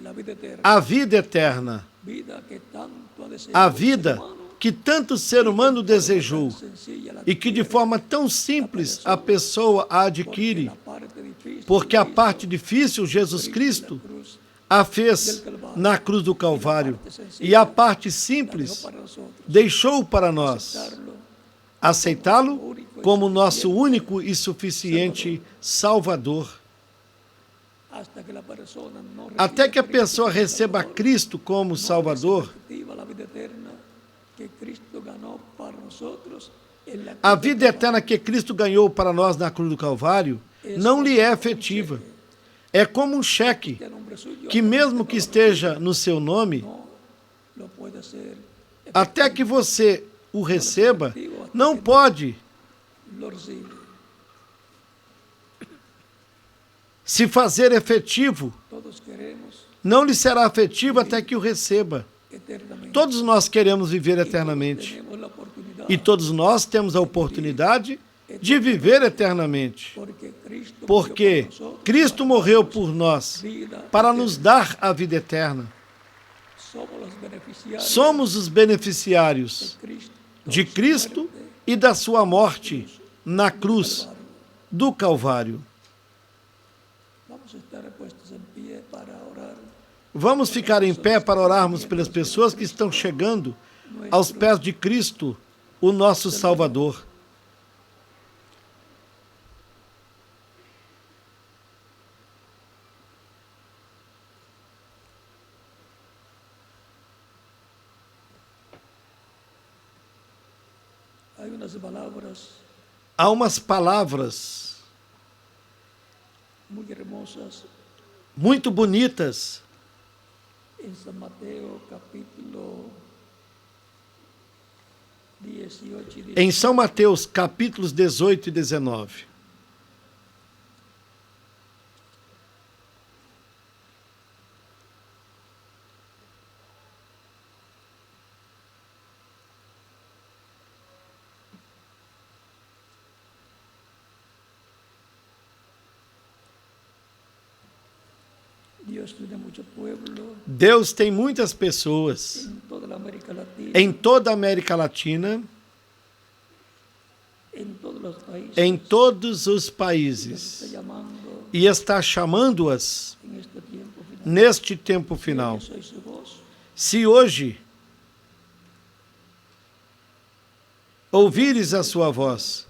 la vida eterna, a vida eterna, vida que tanto ha deseado a el ser vida humano, que tanto o ser humano desejou sencilla la e que de forma tão simples a pessoa a adquire, la parte difícil porque a parte difícil Jesus Cristo cruz a fez na cruz do Calvário e a parte simples para nosotros deixou para nós darlo aceitá-lo como nosso único e suficiente Salvador. hasta que la persona no Até que a reciba pessoa receba Cristo como Salvador, efectiva la vida eterna que Cristo ganó para nosotros en la a cruz vida eterna que Cristo ganhou para nós na cruz do Calvário não lhe é efetiva. É como um cheque que a nombre suyo que, mesmo que esteja no seu nome, no lo puede hacer, até que você o receba, não pode lo recibe. se fazer efetivo, Todos queremos não lhe será efetivo até que o receba. eternamente. Todos nós queremos viver eternamente. Tenemos la oportunidad E todos nós temos a oportunidade de viver eternamente. porque Porque Cristo Cristo murió por nosotros, morreu por nós vida para eterna. nos dar a vida eterna. Somos los beneficiarios Somos os beneficiários de Cristo e da sua morte na cruz do Calvário. Vamos a estar puestos en pie para orar. Vamos ficar em pé para orarmos pelas pessoas que estão chegando aos pés de Cristo, o nosso Salvador. unas palabras há umas palavras muy hermosas muito bonitas en San Mateo capítulo 18 y 19. em São Mateus, capítulos 18 e 19. Dios tiene mucho pueblo Deus tem muitas pessoas en toda la América Latina, em toda a América Latina, en todos los países, em todos os está países, llamando e está chamando-as en este tiempo final. neste tempo final. Yo soy su voz. Se hoje ouvires a sua voz,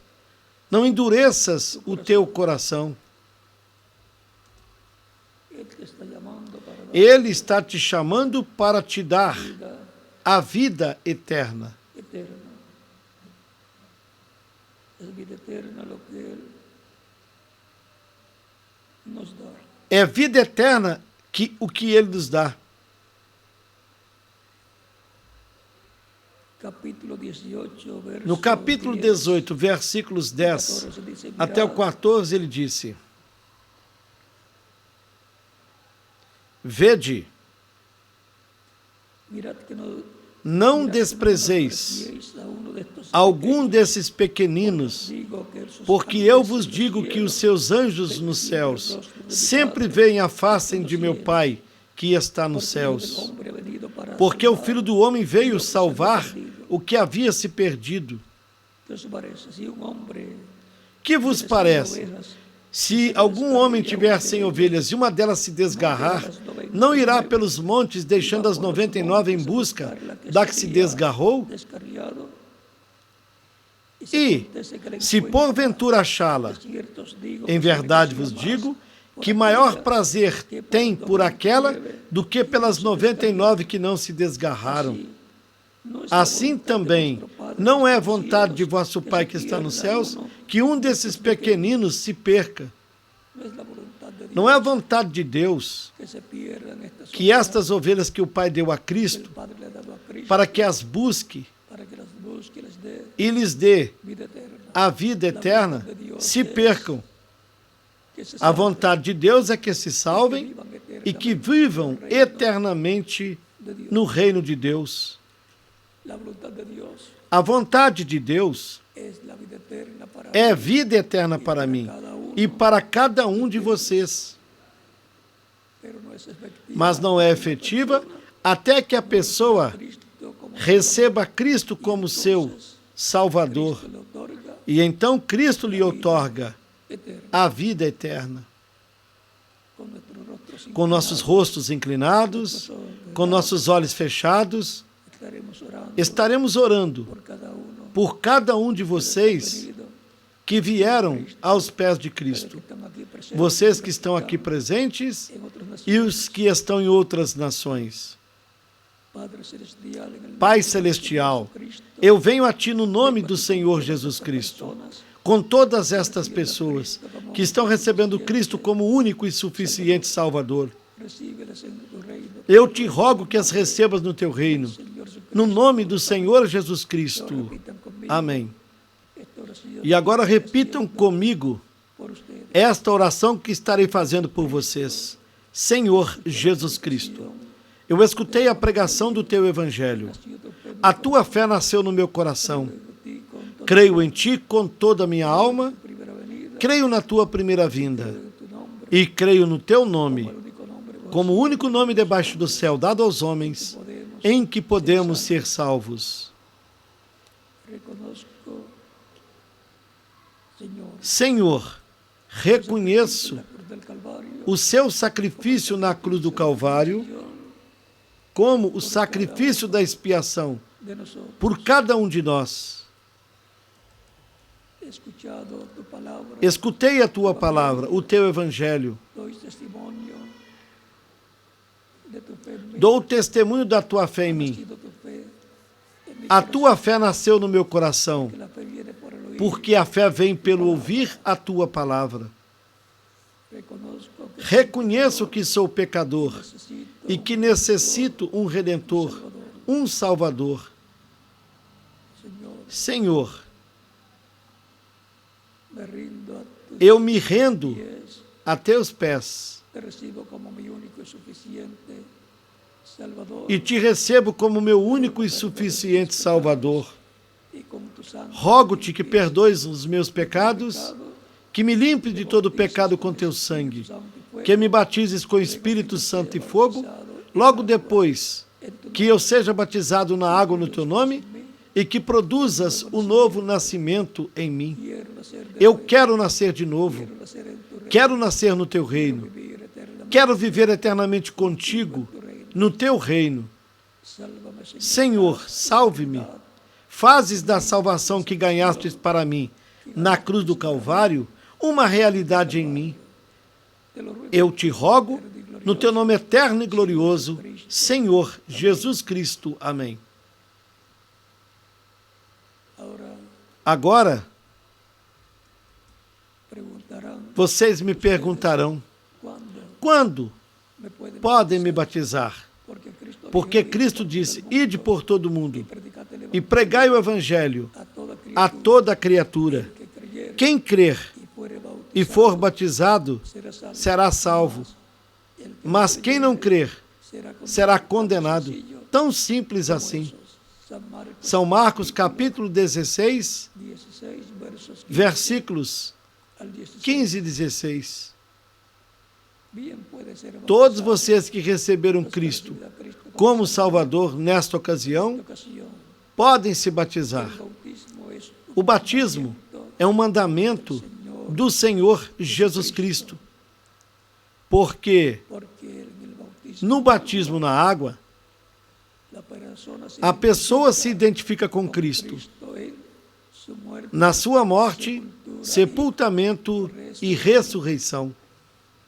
não endureças o teu coração. Él te está llamando para dar Ele está te chamando para te dar vida a vida eterna. eterna. Es vida eterna lo que Él nos da. É vida eterna o que Ele nos dá. Capítulo 18, verso No capítulo 10, 18, versículos 10 14 dice, até o mirad, 14, ele disse: Vede, mirad que no, não mirad que desprezeis no despreciéis a uno de estos algum pequeños, desses pequeninos, digo que sus porque eu ángeles vos en los digo que cielos os seus anjos nos céus sempre veem a face de meu Pai que está nos porque el Hijo del céus. Hombre ha venido para Porque o salvar Filho do Homem veio lo que se salvar había perdido. o que havia se perdido. ¿Qué os parece? Si un hombre Que vos tiene 100 parece? ovejas, Se algum homem tiver 100 ovelhas e uma delas se desgarrar, não irá pelos montes, deixando as 99 em busca da que se desgarrou? descarriado, E, se porventura achá-la, em verdade vos digo, que maior prazer tem por aquela do que pelas 99 que não se desgarraram. Assim também, não é vontade de vosso Pai que está nos céus que um desses pequeninos se perca. Não é a vontade de Deus que estas ovelhas que o Pai deu a Cristo, para que as busque e lhes dê a vida eterna, se percam. A vontade de Deus é que se salvem e que vivam eternamente no reino de Deus. A vontade de Deus é vida eterna para mim e para cada um de vocês. Mas não é efetiva até que a pessoa receba Cristo como seu Salvador. E então Cristo lhe outorga a vida eterna. Com nossos rostos inclinados, com nossos olhos fechados, estaremos orando por cada um de vocês que vieram aos pés de Cristo. Vocês que estão aqui presentes e os que estão em outras nações. Pai Celestial, eu venho a Ti no nome do Senhor Jesus Cristo, com todas estas pessoas que estão recebendo Cristo como único e suficiente Salvador. Eu te rogo que as recebas no Teu reino, no nome do Senhor Jesus Cristo. Amém. E agora repitam comigo esta oração que estarei fazendo por vocês. Senhor Jesus Cristo, eu escutei a pregação do Teu Evangelho. A Tua fé nasceu no meu coração. Creio em Ti com toda a minha alma. Creio na Tua primeira vinda. E creio no Teu nome, como o único nome debaixo do céu dado aos homens, em que podemos ser salvos. Senhor, reconheço o Seu sacrifício na cruz do Calvário como o sacrifício da expiação por cada um de nós. Escutei a Tua palavra, o Teu Evangelho. Dou testemunho da Tua fé em mim. A tua fé nasceu no meu coração, que la fe viene por el oír. porque a fé vem pelo ouvir a tua palavra. Reconozco que Reconheço que sou pecador necesito e que necessito um Redentor, um Salvador. Señor, Senhor, me rindo a tus eu me rendo pies, a teus pés te recibo como mi único y suficiente Salvador, e te recebo como meu único e suficiente Salvador. y con tu sangre Rogo-te que perdoes os meus pecados, pecado, que me limpe de todo pecado com teu sangue, santo y fuego, que me batizes com Espírito Santo e fogo, logo depois que eu seja batizado na água no teu nome e que produzas o novo nascimento em mim. quiero nacer de Eu quero nascer de novo, quiero nacer en tu reino, quero nascer no teu reino, vivir eternamente quero viver eternamente contigo, en tu reino. no teu reino. Sálvame, Señor. Senhor, salve-me. Fazes da salvação que ganhastes para mim na cruz do Calvário uma realidade em mim. Te lo ruego, Eu te rogo, no teu nome eterno e glorioso, Senhor Jesus Cristo. Amém. ahora Agora, preguntarán vocês me perguntarão, cuándo quando me pueden podem me batizar? Porque Cristo disse, ide por todo mundo predicate el e pregai o Evangelho a toda a toda criatura. que creyere Quem crer y fuere bautizado e for batizado será salvo, será salvo, el que mas quem não crer será condenado. Sencillo Tão simples como assim. esos. San Marcos São Marcos capítulo 16, 16 versos 15 versículos al 16. 15 e 16. Bien puede ser Todos bautizado vocês que receberam Cristo a Cristo como Salvador nesta ocasião, ocasión. podem se batizar. El bautismo es un O batismo é um mandamento do Senhor Jesus Cristo. Porque porque en el bautismo no batismo na água, la persona se a pessoa se identifica com Cristo Cristo en su muerte, na sua morte, sepultamento e ressurreição.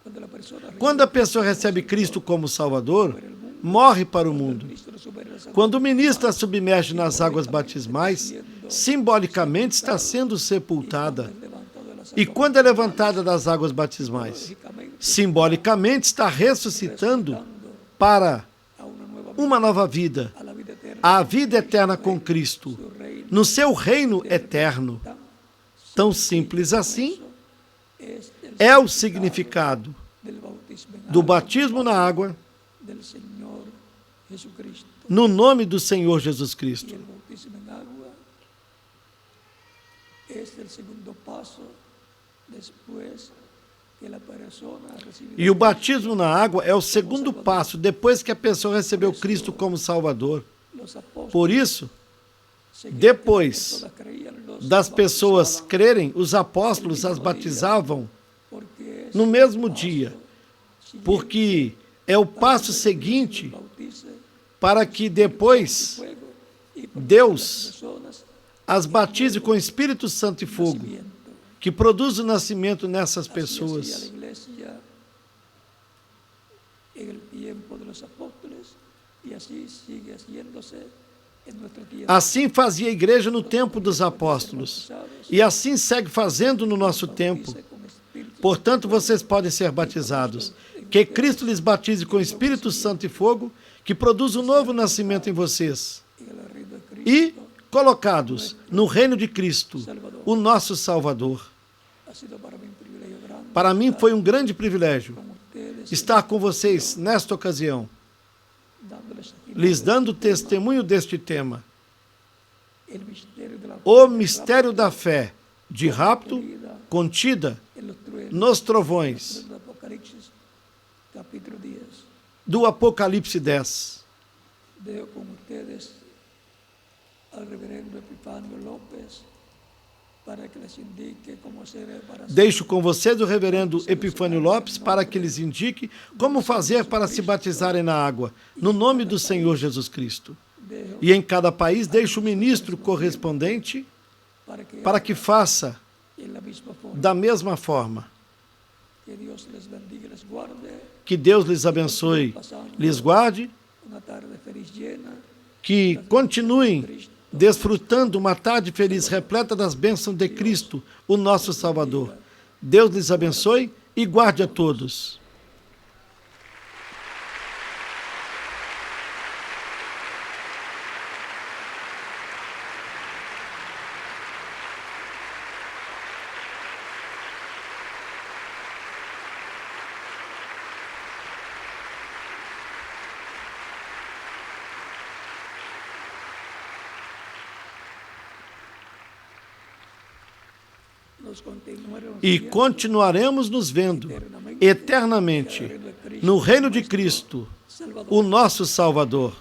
cuando la persona Quando a pessoa recebe Cristo como Salvador, morre para o mundo. Cristo sobre las aguas, Quando o ministro a submerge nas águas batismais, simbolicamente está sendo sepultada. levantado de las E quando é levantada das águas batismais, aguas, simbolicamente está ressuscitando para a una nueva uma nova vida, a la vida eterna, a vida eterna com Cristo, su reino. no seu reino eterno. Tan Tão simples assim es el é o significado del bautismo en do agua batismo na água del Señor Jesucristo. no nome do Senhor Jesus Y Cristo. el bautismo en agua es el segundo paso después que la persona ha recibido E o batismo na água é o segundo passo depois que a pessoa recebeu Cristo como Salvador. los apóstoles. Por isso, seguían depois que las personas creían, los das pessoas bautizaban, crerem, os apóstolos as batizavam porque es no mesmo el paso dia, siguiente porque é o para passo que seguinte Cristo bautice para que depois fuego y para Deus que las personas as batize com Espírito Santo e fogo, nacimiento. que produz o nascimento nessas Así hacía pessoas. la iglesia en el tiempo de los apóstoles y así sigue haciéndose en nuestro tiempo. Assim fazia a igreja no tempo dos apóstolos, e assim segue fazendo no nosso tempo. Bautice con Espíritu Portanto, vocês podem ser batizados. Que Cristo lhes batize com Espírito Santo e fogo, que produz um novo nascimento em vocês. en el reino de Cristo. E colocados no reino de Cristo, o nosso Salvador. Ha sido para mí un privilegio grande Para mim foi um grande privilégio con ustedes, estar com vocês nesta ocasião, dándoles aquí lhes dando testemunho deste tema. el misterio de la O mistério da fé, de rapto, contida en los truenos nos trovões, del Apocalipsis capítulo 10. do Apocalipse 10. Dejo con ustedes al reverendo Epifanio López para que les indique cómo hacer para Deixo com vocês o reverendo Epifânio Lopes para que lhes indique como fazer para se batizarem na água, no nome do Senhor Jesus Cristo. dejo E em cada país deixo o ministro correspondente para que faça en la misma forma. da mesma forma. Que Dios les bendiga y les guarde. Que Deus lhes abençoe, lhes guarde, Una tarde feliz llena que continuem desfrutando uma tarde feliz, repleta das bênçãos de Cristo, o nosso Salvador. Deus lhes abençoe e guarde a todos. E continuaremos nos vendo eternamente no reino de Cristo, o nosso Salvador.